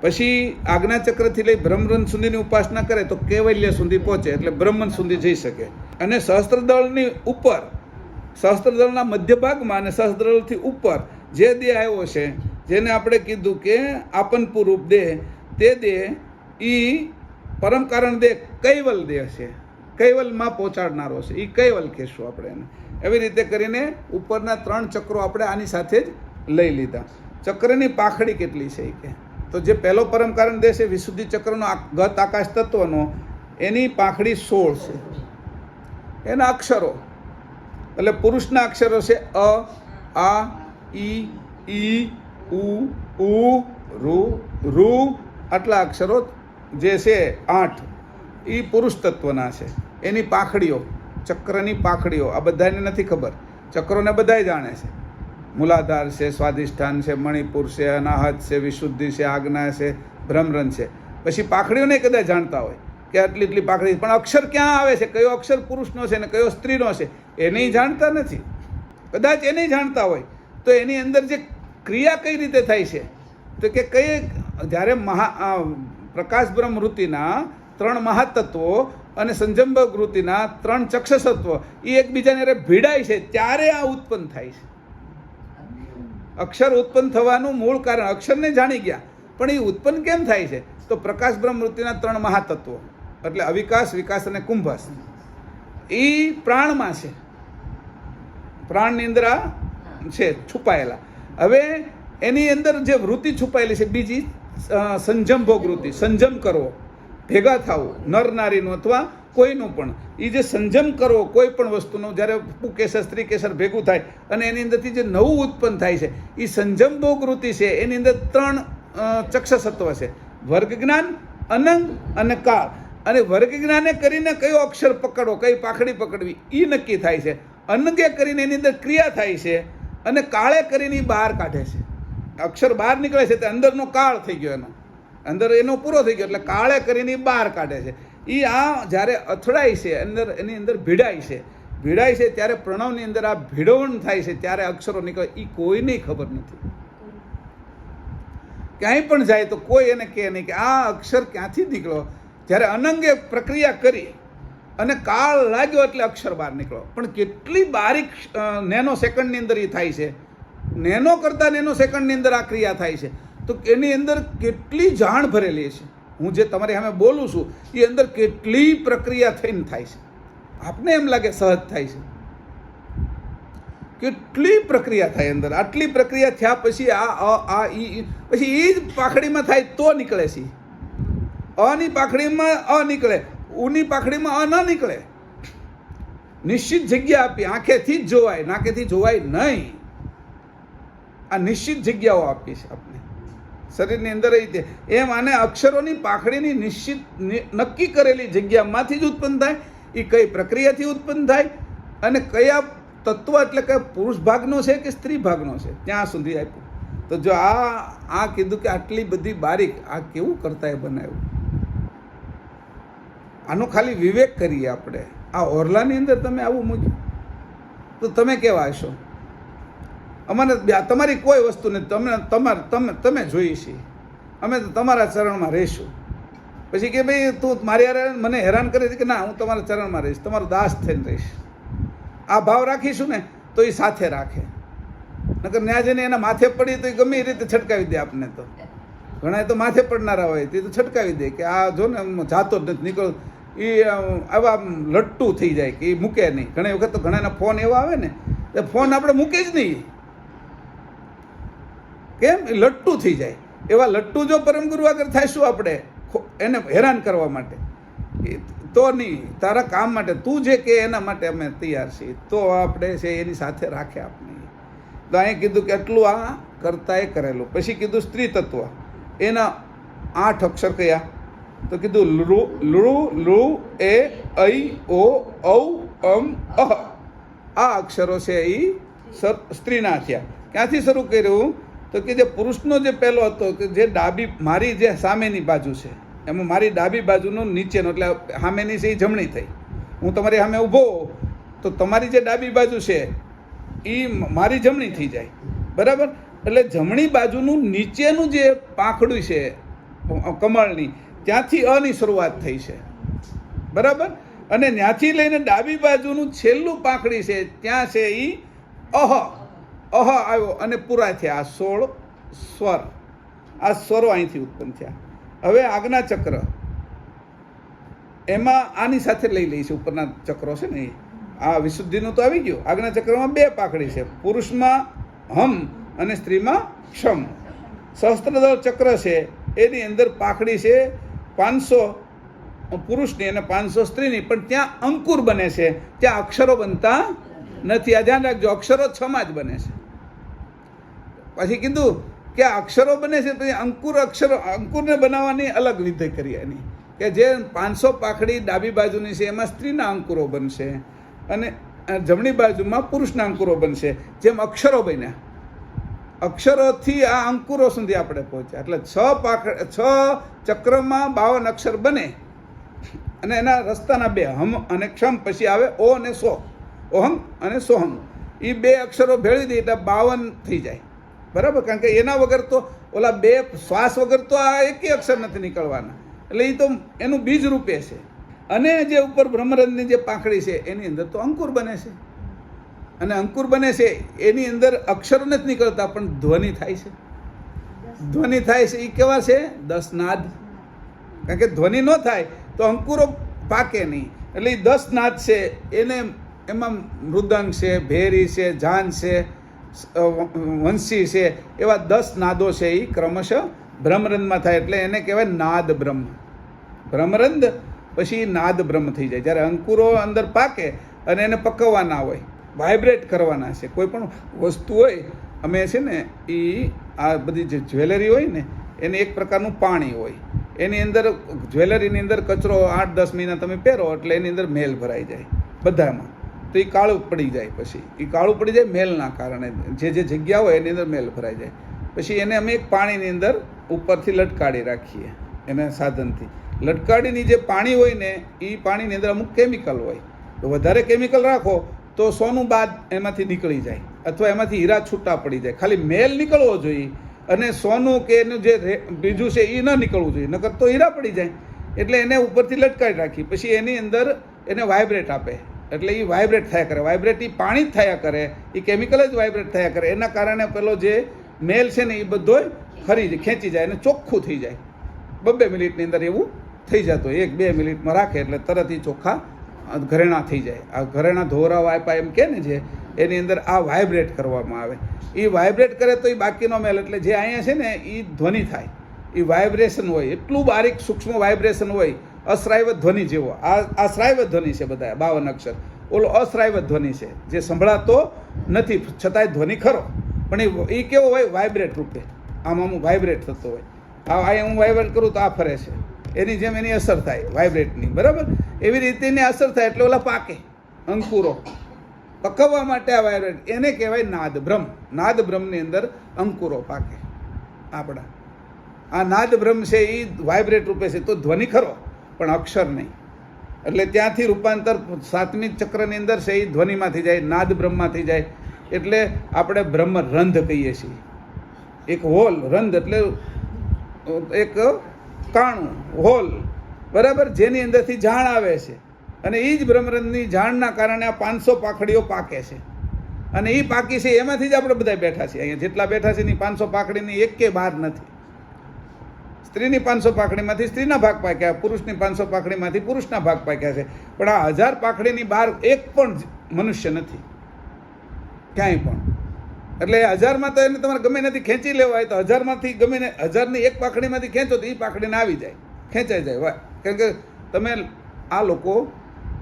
પછી આજ્ઞાચક્રથી લઈ બ્રહ્મરંધ સુધીની ઉપાસના કરે તો કૈવલ્ય સુધી પહોંચે, એટલે બ્રહ્મન સુધી જઈ શકે. અને સહસ્ત્રદળની ઉપર સહસ્ત્રદળના મધ્ય ભાગમાં અને સહસ્ત્રદળથી ઉપર જે દેહ આવ્યો છે, જેને આપણે કીધું કે આપનપુર રૂપ દેહ, તે દેહ એ પરમ કારણ દેહ કૈવલ દેહ છે, કૈવલમાં પહોંચાડનારો છે, એ કૈવલ કહેશું આપણે એને. એવી રીતે કરીને ઉપરના 3 ચક્રો આપણે આની સાથે જ લઈ લીધા. ચક્રની પાખડી કેટલી છે એ કે, તો જે પહેલો પરમ કારણ દેહ છે વિશુદ્ધિ ચક્રનો ગત આકાશ તત્વનો, એની પાખડી 16 છે. એના અક્ષરો એટલે પુરુષના અક્ષરો છે અ, આ, ઈ, ઉ, ઋ, આટલા અક્ષરો જે છે 8, એ પુરુષ તત્વના છે. એની પાખડીઓ, ચક્રની પાખડીઓ, આ બધાને નથી ખબર, ચક્રોને બધાય જાણે છે. મૂલાધાર છે, સ્વાધિષ્ઠાન છે, મણિપુર છે, અનાહત છે, વિશુદ્ધિ છે, આજ્ઞા છે, ભ્રમરન છે. પછી પાખડીઓને કદાચ જાણતા હોય કે આટલી એટલી પાખડી, પણ અક્ષર ક્યાં આવે છે, કયો અક્ષર પુરુષનો છે ને કયો સ્ત્રીનો છે, એને જાણતા નથી. કદાચ એને જાણતા હોય તો એની અંદર જે ક્રિયા કઈ રીતે થાય છે, તો કે કઈ જ્યારે પ્રકાશ બ્રહ્મ વૃત્તિના 3 મહાતત્વો અને સંજંબક વૃત્તિના 3 ચક્ષસત્વ એ એકબીજાને ભીડાય છે ત્યારે આ ઉત્પન્ન થાય છે. અક્ષર ઉત્પન્ન થવાનું મૂળ કારણ અક્ષરને જાણી ગયા, પણ એ ઉત્પન્ન કેમ થાય છે, તો પ્રકાશ બ્રહ્મ વૃત્તિના 3 મહાતત્વો એટલે અવિકાસ, વિકાસ અને કુંભસ એ પ્રાણમાં છે. પ્રાણની અંદર આ છે છુપાયેલા. હવે એની અંદર જે વૃત્તિ છુપાયેલી છે બીજી સંજંભોગ વૃત્તિ, સંજમ કરવો, ભેગા થવું, નર નારીનું અથવા કોઈનું પણ, એ જે સંજમ કરવો કોઈ પણ વસ્તુનો, જ્યારે પુકેસર સ્ત્રી કેસર ભેગું થાય અને એની અંદરથી જે નવું ઉત્પન્ન થાય છે એ સંજંભોગ વૃત્તિ છે. એની અંદર 3 ચક્ષસત્વ છે, વર્ગ જ્ઞાન, અનંગ અને કાળ. અને વર્ગ જ્ઞાને કરીને કયો અક્ષર પકડવો, કઈ પાખડી પકડવી એ નક્કી થાય છે. અનંગે કરીને એની અંદર ક્રિયા થાય છે અને કાળે કરીને બહાર કાઢે છે. અક્ષર બહાર નીકળે છે તે અંદરનો કાળ થઈ ગયો, એનો અંદર એનો પૂરો થઈ ગયો, એટલે કાળે કરીને બહાર કાઢે છે. એ આ જ્યારે અથડાય છે અંદર, એની અંદર ભીડાય છે ત્યારે પ્રણવની અંદર આ ભીડવણ થાય છે, ત્યારે અક્ષરો નીકળે. એ કોઈને ખબર નથી. ક્યાંય પણ જાય તો કોઈ એને કહે નહીં કે આ અક્ષર ક્યાંથી નીકળ્યો. જ્યારે અનંગે પ્રક્રિયા કરી અને કાળ લાગ્યો એટલે અક્ષર બહાર નીકળ્યો. પણ કેટલી બારીક નેનો સેકન્ડની અંદર એ થાય છે, નેનો કરતાં નેનો સેકન્ડની અંદર આ ક્રિયા થાય છે. તો એની અંદર કેટલી જાણ ભરેલી છે. હું જે તમારી સામે બોલું છું એ અંદર કેટલી પ્રક્રિયા થઈને થાય છે. આપને એમ લાગે સહજ થાય છે, કેટલી પ્રક્રિયા થાય અંદર. આટલી પ્રક્રિયા થયા પછી આ ઈ પછી એ જ પાખડીમાં થાય તો નીકળે છે. અની પાખડીમાં અ નીકળે, ઉની પાખડીમાં અ ન નીકળે. નિશ્ચિત જગ્યા આપી, આંખેથી જ જોવાય, નાકેથી જોવાય નહીં. આ નિશ્ચિત જગ્યાઓ આપી છે આપણે શરીરની અંદર. એમ આને અક્ષરોની પાખડીની નિશ્ચિત નક્કી કરેલી જગ્યામાંથી જ ઉત્પન્ન થાય. એ કઈ પ્રક્રિયાથી ઉત્પન્ન થાય અને કયા તત્વ એટલે કે પુરુષ ભાગનો છે કે સ્ત્રી ભાગનો છે, ત્યાં સુધી આપ્યું. તો જો આ કીધું કે આટલી બધી બારીક, આ કેવું કરતા એ બનાવ્યું. આનો ખાલી વિવેક કરીએ આપણે. આ ઓરલાની અંદર તમે આવું મૂક્યું તો તમે કેવા હશો? અમારે તમારી કોઈ વસ્તુ નથી, તમે જોઈ છે, અમે તો તમારા ચરણમાં રહીશું. પછી કે ભાઈ તું મારી યાર મને હેરાન કરે છે કે ના, હું તમારા ચરણમાં રહીશ, તમારો દાસ થઈને રહીશ. આ ભાવ રાખીશું ને તો એ સાથે રાખે. નકર ન્યા જઈને એના માથે પડી તો એ ગમે એ રીતે છટકાવી દે આપને. તો ઘણા તો માથે પડનારા હોય તે તો છટકાવી દે કે આ જો ને જાતો જ નથી નીકળ. એ આવા લટ્ટુ થઈ જાય કે એ મૂકે નહીં. ઘણી વખત તો ઘણાના ફોન એવા આવે ને એ ફોન આપણે મૂકે જ નહીં. કેમ? એ લટ્ટુ થઈ જાય. એવા લટ્ટુ જો પરમ ગુરુ આગળ થાયશું આપણે એને હેરાન કરવા માટે, તો નહીં, તારા કામ માટે તું જે કે એના માટે અમે તૈયાર છીએ, તો આપણે છે એની સાથે રાખે આપણે. તો અહીં કીધું કે એટલું આ કરતા એ કરેલું. પછી કીધું સ્ત્રી તત્વ, એના 8 અક્ષર કયા? તો કીધું લૃ એ ઐ ઓ ઔ અમ અહ. આ અક્ષરો છે એ સ્ત્રીના થયા. ક્યાંથી શરૂ કર્યું? તો કે જે પુરુષનો જે પહેલો હતો કે જે ડાબી, મારી જે સામેની બાજુ છે એમાં મારી ડાબી બાજુનું નીચેનો એટલે સામેની છે એ જમણી થઈ. હું તમારી સામે ઊભો તો તમારી જે ડાબી બાજુ છે એ મારી જમણી થઈ જાય, બરાબર? એટલે જમણી બાજુનું નીચેનું જે પાંખડું છે કમળની, ત્યાંથી અની શરૂઆત થઈ છે, બરાબર? અને ત્યાંથી લઈને ડાબી બાજુનું છેલ્લું પાંખડી છે ત્યાં છે એ અહ આવ્યો અને પૂરા થયા આ 16 સ્વર. આ સ્વરો અહીંથી ઉત્પન્ન થયા. હવે આજ્ઞા ચક્ર એમાં આની સાથે લઈ લઈશું. ઉપરના ચક્રો છે ને આ વિશુદ્ધિનું તો આવી ગયું. આજ્ઞા ચક્રમાં 2 પાંખડી છે, પુરુષમાં હમ અને સ્ત્રીમાં ક્ષમ. સહસ્ત્રદળ ચક્ર છે એની અંદર પાંખડી છે 500 પુરુષની અને 500 સ્ત્રીની, પણ ત્યાં અંકુર બને છે, ત્યાં અક્ષરો બનતા નથી. આ ધ્યાન રાખજો, અક્ષરો 6 માં જ બને છે. પછી કીધું કે અક્ષરો બને છે તો અંકુરને બનાવવાની અલગ વિધિ કરી એની, કે જે 500 પાંખડી ડાબી બાજુની છે એમાં સ્ત્રીના અંકુરો બનશે અને જમણી બાજુમાં પુરુષના અંકુરો બનશે. જેમ અક્ષરો બન્યા, અક્ષરોથી આ અંકુરો સુધી આપણે પહોંચ્યા. એટલે 6 ચક્રમાં 52 અક્ષર બને અને એના રસ્તાના 2 હમ અને ક્ષમ, પછી આવે ઓ અને સો, ઓહમ અને સોહમ. એ 2 અક્ષરો ભેળવી દે એટલે 52 થઈ જાય. બરાબર, કારણ કે એના વગર તો ઓલા 2 શ્વાસ વગર તો આ એકેય અક્ષર નથી નીકળવાના. એટલે એ તો એનું બીજ રૂપે છે. અને જે ઉપર બ્રહ્મરંધની જે પાંખડી છે એની અંદર તો અંકુર બને છે, અને અંકુર બને છે એની અંદર અક્ષરો નથી નીકળતા પણ ધ્વનિ થાય છે. ધ્વનિ થાય છે એ કેવા છે? 10 નાદ. કારણ કે ધ્વનિ ન થાય તો અંકુરો પાકે નહીં. એટલે એ 10 નાદ છે. એને એમાં મૃદંગ છે, ભેરી છે, જાન છે, વંશી છે, એવા 10 નાદો છે. એ ક્રમશઃ બ્રહ્મરંધમાં થાય એટલે એને કહેવાય નાદ બ્રહ્મ. બ્રહ્મરંધ પછી નાદ બ્રહ્મ થઈ જાય. જ્યારે અંકુરો અંદર પાકે અને એને પકવવાના હોય, વાઇબ્રેટ કરવાના છે. કોઈ પણ વસ્તુ હોય, અમે છે ને એ આ બધી જે જ્વેલરી હોય ને એને એક પ્રકારનું પાણી હોય, એની અંદર જ્વેલરીની અંદર કચરો 8-10 મહિના તમે પહેરો એટલે એની અંદર મેલ ભરાઈ જાય બધામાં, તો એ કાળું પડી જાય. પછી એ કાળું પડી જાય મેલના કારણે. જે જગ્યા હોય એની અંદર મેલ ભરાઈ જાય. પછી એને અમે એક પાણીની અંદર ઉપરથી લટકાડી રાખીએ, એને સાધનથી લટકાડીની જે પાણી હોય ને એ પાણીની અંદર અમુક કેમિકલ હોય. તો વધારે કેમિકલ રાખો તો સોનું બાદ એમાંથી નીકળી જાય, અથવા એમાંથી હીરા છૂટા પડી જાય. ખાલી મેલ નીકળવો જોઈએ અને સોનું કે એનું જે બીજું છે એ ન નીકળવું જોઈએ, નકર તો હીરા પડી જાય. એટલે એને ઉપરથી લટકાડી રાખી. પછી એની અંદર એને વાઇબ્રેટ આપે, એટલે એ વાઇબ્રેટ થયા કરે. વાઇબ્રેટ એ પાણી જ થયા કરે, એ કેમિકલ જ વાઇબ્રેટ થયા કરે. એના કારણે પેલો જે મેલ છે ને એ બધો ખેંચી જાય અને ચોખ્ખું થઈ જાય. 2 મિનિટની અંદર એવું થઈ જતું હોય. 1-2 મિનિટમાં રાખે એટલે તરત એ ચોખ્ખા ઘરેણા થઈ જાય. આ ઘરેણા ધોરા વાયપા એમ કે ને જે, એની અંદર આ વાઇબ્રેટ કરવામાં આવે. એ વાઇબ્રેટ કરે તો એ બાકીનો મેલ, એટલે જે અહીંયા છે ને એ ધ્વનિ થાય, એ વાઇબ્રેશન હોય, એટલું બારીક સૂક્ષ્મ વાઇબ્રેશન હોય, અશ્રાવ્ય ધ્વનિ જેવો. આ શ્રાવ્ય ધ્વનિ છે બધા 52 અક્ષર. ઓલો અશ્રાવ્ય ધ્વનિ છે જે સંભળાતો નથી છતાંય ધ્વનિ ખરો, પણ એ કેવો હોય? વાઇબ્રેટ રૂપે. આમ વાઇબ્રેટ થતો હોય. આ હું વાઇબ્રેટ કરું તો આ ફરે છે, એની જેમ એની અસર થાય વાઇબ્રેટની. બરાબર, એવી રીતે એની અસર થાય એટલે ઓલા પાકે અંકુરો. પકવવા માટે આ વાઇબ્રેટ, એને કહેવાય નાદ બ્રહ્મ. નાદ બ્રહ્મની અંદર અંકુરો પાકે આપણા. આ નાદ બ્રહ્મ છે એ વાઇબ્રેટ રૂપે છે, તો ધ્વનિ ખરો પણ અક્ષર નહીં. એટલે ત્યાંથી રૂપાંતર 7મી ચક્રની અંદર છે એ ધ્વનિમાંથી જાય, નાદ બ્રહ્મમાંથી જાય. એટલે આપણે બ્રહ્મ રંધ કહીએ છીએ. એક હોલ, રંધ એટલે એક કાણું હોલ, બરાબર, જેની અંદરથી જાણ આવે છે. અને એ જ બ્રહ્મરંધની જાણના કારણે આ 500 પાંખડીઓ પાકે છે. અને એ પાકી છે એમાંથી જ આપણે બધા બેઠા છીએ. અહીંયા જેટલા બેઠા છે એની 500 પાંખડીની એકે બહાર નથી. સ્ત્રીની 500 પાંખડીમાંથી સ્ત્રીના ભાગ પાક્યા, પુરુષની 500 પાંખડીમાંથી પુરુષના ભાગ પાક્યા છે. પણ આ 1000 પાંખડીની બહાર એક પણ મનુષ્ય નથી ક્યાંય પણ. એટલે 1000માં તો એને તમારે ગમે નથી ખેંચી લેવા હોય તો 1000માંથી ગમે ને 1000ની એક પાંખડીમાંથી ખેંચો તો એ પાંખડીને આવી જાય, ખેંચાઈ જાય. કારણ કે તમે આ લોકો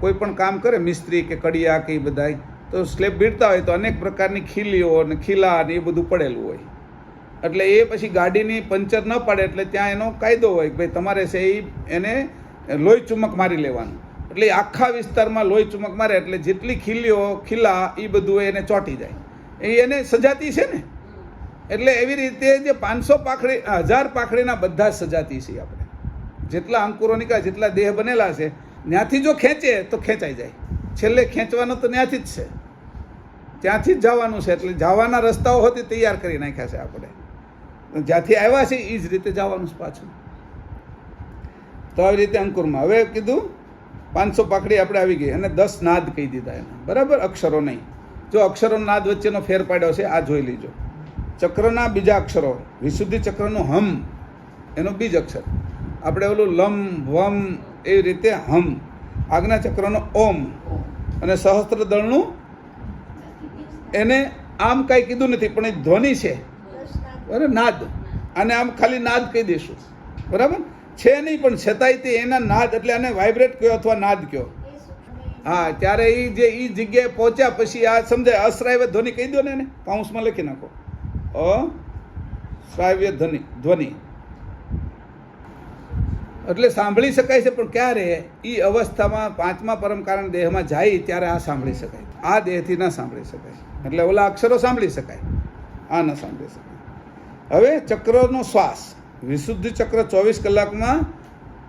કોઈ પણ કામ કરે, મિસ્ત્રી કે કડિયા કે એ બધાય, તો સ્લેબ ભીડતા હોય તો અનેક પ્રકારની ખીલીઓ અને ખીલા ને એ બધું પડેલું હોય. એટલે એ પછી ગાડીની પંચર ન પડે એટલે ત્યાં એનો કાયદો હોય કે ભાઈ તમારે છે એને લોહી ચુમક મારી લેવાનું. એટલે આખા વિસ્તારમાં લોહી ચુમક મારે એટલે જેટલી ખીલીઓ ખીલા એ બધું એને ચોંટી જાય. એ એને સજાતી છે ને. એટલે એવી રીતે જે 500 પાંખડી 1000 પાંખડીના બધા સજાતી છે. આપણે જેટલા અંકુરો નીકળે, જેટલા દેહ બનેલા છે, ત્યાંથી જો ખેંચે તો ખેંચાઈ જાય. છેલ્લે ખેંચવાનું તો ત્યાંથી જ છે, ત્યાંથી જ જવાનું છે. એટલે જવાના રસ્તાઓ હતી તૈયાર કરી નાખ્યા છે આપણે. જ્યાંથી આવ્યા છે એ જ રીતે જવાનું છે પાછું. તો આવી રીતે અંકુરમાં. હવે કીધું 500 પાકડી આપણે આવી ગઈ અને 10 નાદ કહી દીધા એને, બરાબર, અક્ષરો નહીં. જો અક્ષરો નાદ વચ્ચેનો ફેર પાડ્યો છે આ જોઈ લીજો. ચક્રના બીજા અક્ષરો, વિશુદ્ધિ ચક્રનું હમ એનો બીજ અક્ષર, આપણે ઓલું લમ વમ એવી રીતે હમ, આજ્ઞા ચક્રનો ઓમ, અને સહસ્ત્ર દળનું એને આમ કાંઈ કીધું નથી પણ એ ધ્વનિ છે, બરાબર, નાદ. આને આમ ખાલી નાદ કહી દઈશું, બરાબર છે નહીં પણ છતાંય તે એના નાદ, એટલે આને વાઇબ્રેટ કયો અથવા નાદ કયો. હા, ત્યારે એ જે એ જગ્યાએ પહોંચ્યા પછી આ સમજાય. અશ્રાવ્ય ધ્વનિ કહી દો ને એને, કાઉન્સમાં લખી નાખો, અશ્રાવ્ય ધ્વનિ એટલે સાંભળી શકાય છે. પણ ક્યારે? એ અવસ્થામાં 5મા પરમ કારણ દેહમાં જાય ત્યારે આ સાંભળી શકાય. આ દેહથી ના સાંભળી શકાય. એટલે ઓલા અક્ષરો સાંભળી શકાય, આ ન સાંભળી શકાય. હવે ચક્રનો શ્વાસ, વિશુદ્ધિ ચક્ર 24 કલાકમાં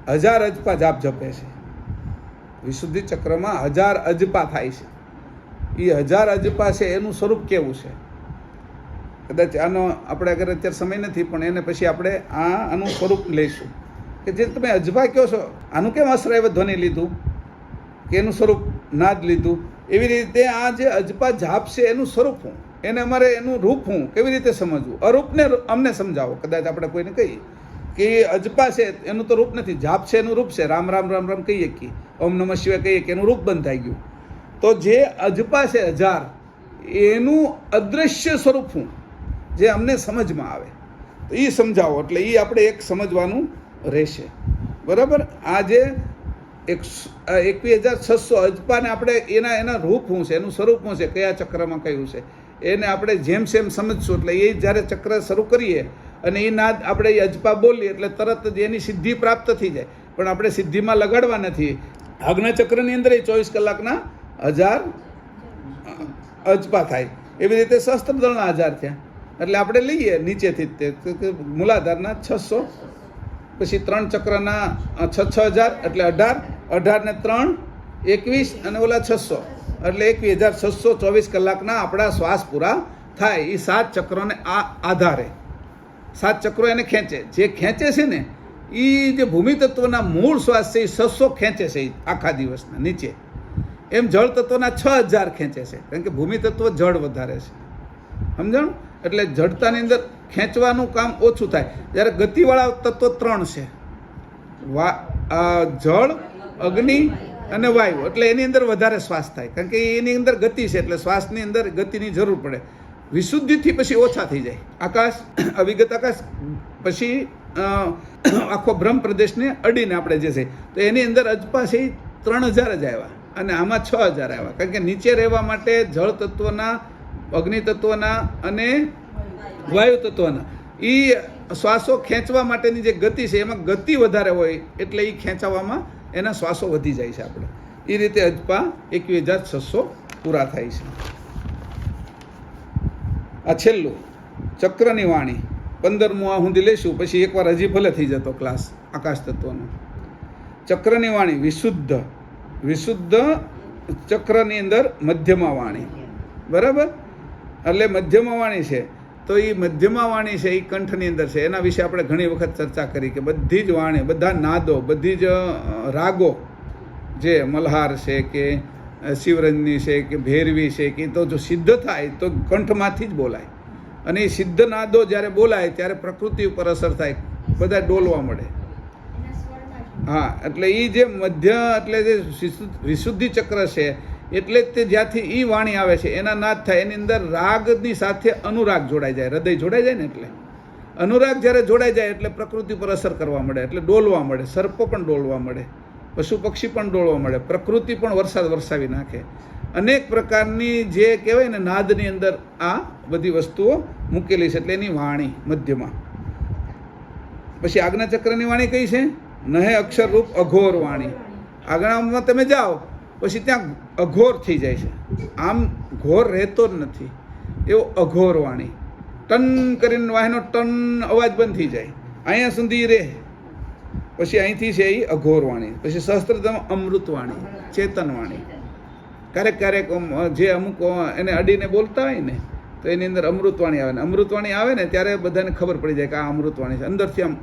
1000 અજપા જાપ જપે છે. વિશુદ્ધિ ચક્રમાં 1000 અજપા થાય છે. એ 1000 અજપા છે એનું સ્વરૂપ કેવું છે? કદાચ આનો આપણે અગર અત્યારે સમય નથી પણ એને પછી આપણે આનું સ્વરૂપ લઈશું કે જે તમે અજપા કહો છો, આનું કેમ અશ્રાવ્ય ધ્વનિ લીધું કે એનું સ્વરૂપ નાદ લીધું? એવી રીતે આ જે અજપા જાપ છે એનું સ્વરૂપ હું, એને અમારે એનું રૂપ હું કેવી રીતે સમજવું? અરૂપને અમને સમજાવો. કદાચ આપણે કોઈને કહીએ કે અજપા છે એનું તો રૂપ નથી, જાપ છે એનું રૂપ છે. રામ રામ રામ રામ કહીએ કે ઓમ નમઃ શિવાય કહીએ કે એનું રૂપ બંધ થઈ ગયું. તો જે અજપા છે 1000 એનું અદૃશ્ય સ્વરૂપ હું, જે અમને સમજમાં આવે તો એ સમજાવો. એટલે એ આપણે એક સમજવાનું રહેશે, બરાબર. આ જે 21,600 અજપાને આપણે એના રૂપ શું છે, એનું સ્વરૂપ શું છે, કયા ચક્રમાં કયું છે, એને આપણે જેમ સમજશું. એટલે એ જ્યારે ચક્ર શરૂ કરીએ અને એ નાદ આપણે એ અજપા બોલીએ એટલે તરત જ એની સિદ્ધિ પ્રાપ્ત થઈ જાય. પણ આપણે સિદ્ધિમાં લગાડવા નથી. આજ્ઞા ચક્રની અંદર 24 કલાકના 1000 અજપા થાય. એવી રીતે શસ્ત્રદળના 1000 થયા. એટલે આપણે લઈએ નીચેથી જ તે મૂલાધારના 600, પછી 3 ચક્રના 6,000 એટલે 18, 18 ને 3 21 અને ઓલા 600 એટલે 21,624 કલાકના આપણા શ્વાસ પૂરા થાય. એ 7 ચક્રોને આધારે 7 ચક્રો એને ખેંચે. જે ખેંચે છે ને એ જે ભૂમિ તત્વના મૂળ શ્વાસ છે એ 600 ખેંચે છે આખા દિવસના નીચે. એમ જળ તત્વના 6,000 ખેંચે છે, કારણ કે ભૂમિ તત્વ જળ વધારે છે, સમજણ? એટલે જડતાની અંદર ખેંચવાનું કામ ઓછું થાય. જ્યારે ગતિવાળા તત્વો 3 છે, જળ, અગ્નિ અને વાયુ. એટલે એની અંદર વધારે શ્વાસ થાય, કારણ કે એની અંદર ગતિ છે, એટલે શ્વાસની અંદર ગતિની જરૂર પડે. વિશુદ્ધિથી પછી ઓછા થઈ જાય. આકાશ, અવિગત આકાશ પછી આખો બ્રહ્મ પ્રદેશને અડીને આપણે જે છે તો એની અંદર અજપા છે 3,000 જ આવ્યા અને આમાં 6,000 આવ્યા. કારણ કે નીચે રહેવા માટે જળ તત્વના, અગ્નિ તત્વના અને વાયુ તત્વના એ શ્વાસો ખેંચવા માટેની જે ગતિ છે એમાં ગતિ વધારે હોય એટલે એ ખેંચાવામાં એના શ્વાસો વધી જાય છે. આપણે એ રીતે અજપા 21,600 પૂરા થાય છે. આ છેલ્લું ચક્રની વાણી 15મું આ સુધી લઈશું, પછી એકવાર હજી ભલે થઈ જતો ક્લાસ આકાશ તત્વનો. ચક્રની વાણી વિશુદ્ધ, વિશુદ્ધ ચક્રની અંદર મધ્યમા વાણી, બરાબર. એટલે મધ્યમા વાણી છે તો એ મધ્યમા વાણી છે એ કંઠની અંદર છે. એના વિશે આપણે ઘણી વખત ચર્ચા કરી કે બધી જ વાણી, બધા નાદો, બધી જ રાગો જે મલ્હાર છે કે શિવરંજની છે કે ભૈરવી છે કે તો જો સિદ્ધ થાય તો કંઠમાંથી જ બોલાય. અને એ સિદ્ધ નાદો જ્યારે બોલાય ત્યારે પ્રકૃતિ ઉપર અસર થાય, બધા ડોલવા મળે. હા, એટલે એ જે મધ્ય એટલે જે વિશુદ્ધિ ચક્ર છે એટલે જ તે જ્યાંથી એ વાણી આવે છે એના નાદ થાય. એની અંદર રાગની સાથે અનુરાગ જોડાઈ જાય, હૃદય જોડાઈ જાય ને એટલે અનુરાગ જ્યારે જોડાઈ જાય એટલે પ્રકૃતિ પર અસર કરવા મળે, એટલે ડોલવા મળે. સર્પો પણ ડોલવા મળે, પશુ પક્ષી પણ ડોલવા મળે, પ્રકૃતિ પણ વરસાદ વરસાવી નાખે. અનેક પ્રકારની જે કહેવાય ને નાદની અંદર આ બધી વસ્તુઓ મૂકેલી છે. એટલે એની વાણી મધ્યમાં. પછી આજ્ઞા ચક્રની વાણી કઈ છે? નહે અક્ષર રૂપ અઘોર વાણી. આજ્ઞામાં તમે જાઓ પછી ત્યાં અઘોર થઈ જાય છે, આમ ઘોર રહેતો જ નથી એવો અઘોર વાણી. ટન કરીને વાહનો ટન અવાજ બંધ થઈ જાય, અહીંયા સુધી રહે. પછી અહીંથી છે એ અઘોર વાણી. પછી સહસ્ત્રધામ અમૃતવાણી, ચેતનવાણી. ક્યારેક ક્યારેક જે અમુક એને અડીને બોલતા હોય ને તો એની અંદર અમૃતવાણી આવે ને અમૃતવાણી આવે ને ત્યારે બધાને ખબર પડી જાય કે આ અમૃતવાણી છે. અંદરથી આમ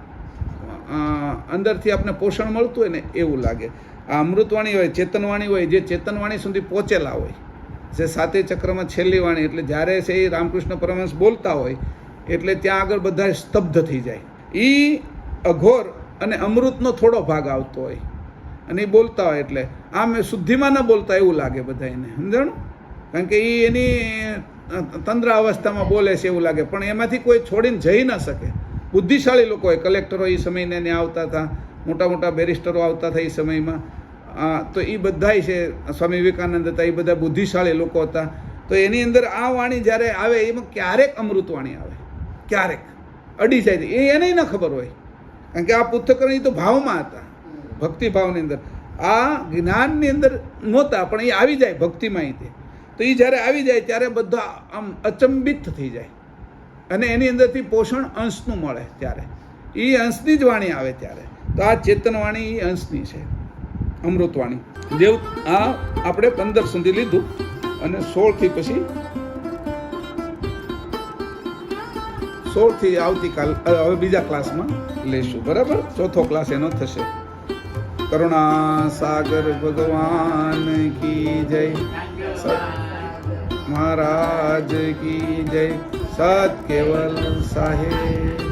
અંદરથી આપણે પોષણ મળતું હોય ને એવું લાગે. આ અમૃતવાણી હોય, ચેતનવાણી હોય, જે ચેતનવાણી સુધી પહોંચેલા હોય, જે સાતે ચક્રમાં છેલ્લી વાણી, એટલે જ્યારે છે એ રામકૃષ્ણ પરમહંસ બોલતા હોય એટલે ત્યાં આગળ બધા સ્તબ્ધ થઈ જાય. એ અઘોર અને અમૃતનો થોડો ભાગ આવતો હોય અને એ બોલતા હોય એટલે આમ શુદ્ધિમાં ન બોલતા એવું લાગે બધાને, સમજાણું? કારણ કે એ એની તંદ્ર અવસ્થામાં બોલે છે એવું લાગે, પણ એમાંથી કોઈ છોડીને જઈ ન શકે. બુદ્ધિશાળી લોકો હોય, કલેક્ટરો એ સમયને ત્યાં આવતા હતા, મોટા મોટા બેરિસ્ટરો આવતા હતા એ સમયમાં, તો એ બધાય છે, સ્વામી વિવેકાનંદ હતા, એ બધા બુદ્ધિશાળી લોકો હતા. તો એની અંદર આ વાણી જ્યારે આવે એમાં ક્યારેક અમૃતવાણી આવે, ક્યારેક અડી જાય, એ એને ન ખબર હોય. કારણ કે આ પૃથ્થકરણ તો ભાવમાં હતા, ભક્તિભાવની અંદર, આ જ્ઞાનની અંદર નહોતા, પણ એ આવી જાય ભક્તિમાં. તો એ જ્યારે આવી જાય ત્યારે બધા આમ અચંબિત થઈ જાય અને એની અંદરથી પોષણ અંશનું મળે. ત્યારે એ અંશની જ વાણી આવે ત્યારે. તો આ ચેતનવાણી એ અંશની છે, અમૃતવાણી. જેવું આ આપણે 15 સુધી લીધું અને 16થી પછી 16થી આવતીકાલ હવે બીજા ક્લાસમાં લઈશું, બરાબર? ચોથો ક્લાસ એનો થશે. કરુણા સાગર ભગવાન કી જય, મહારાજ કી જય, સત કેવલ સાહેબ.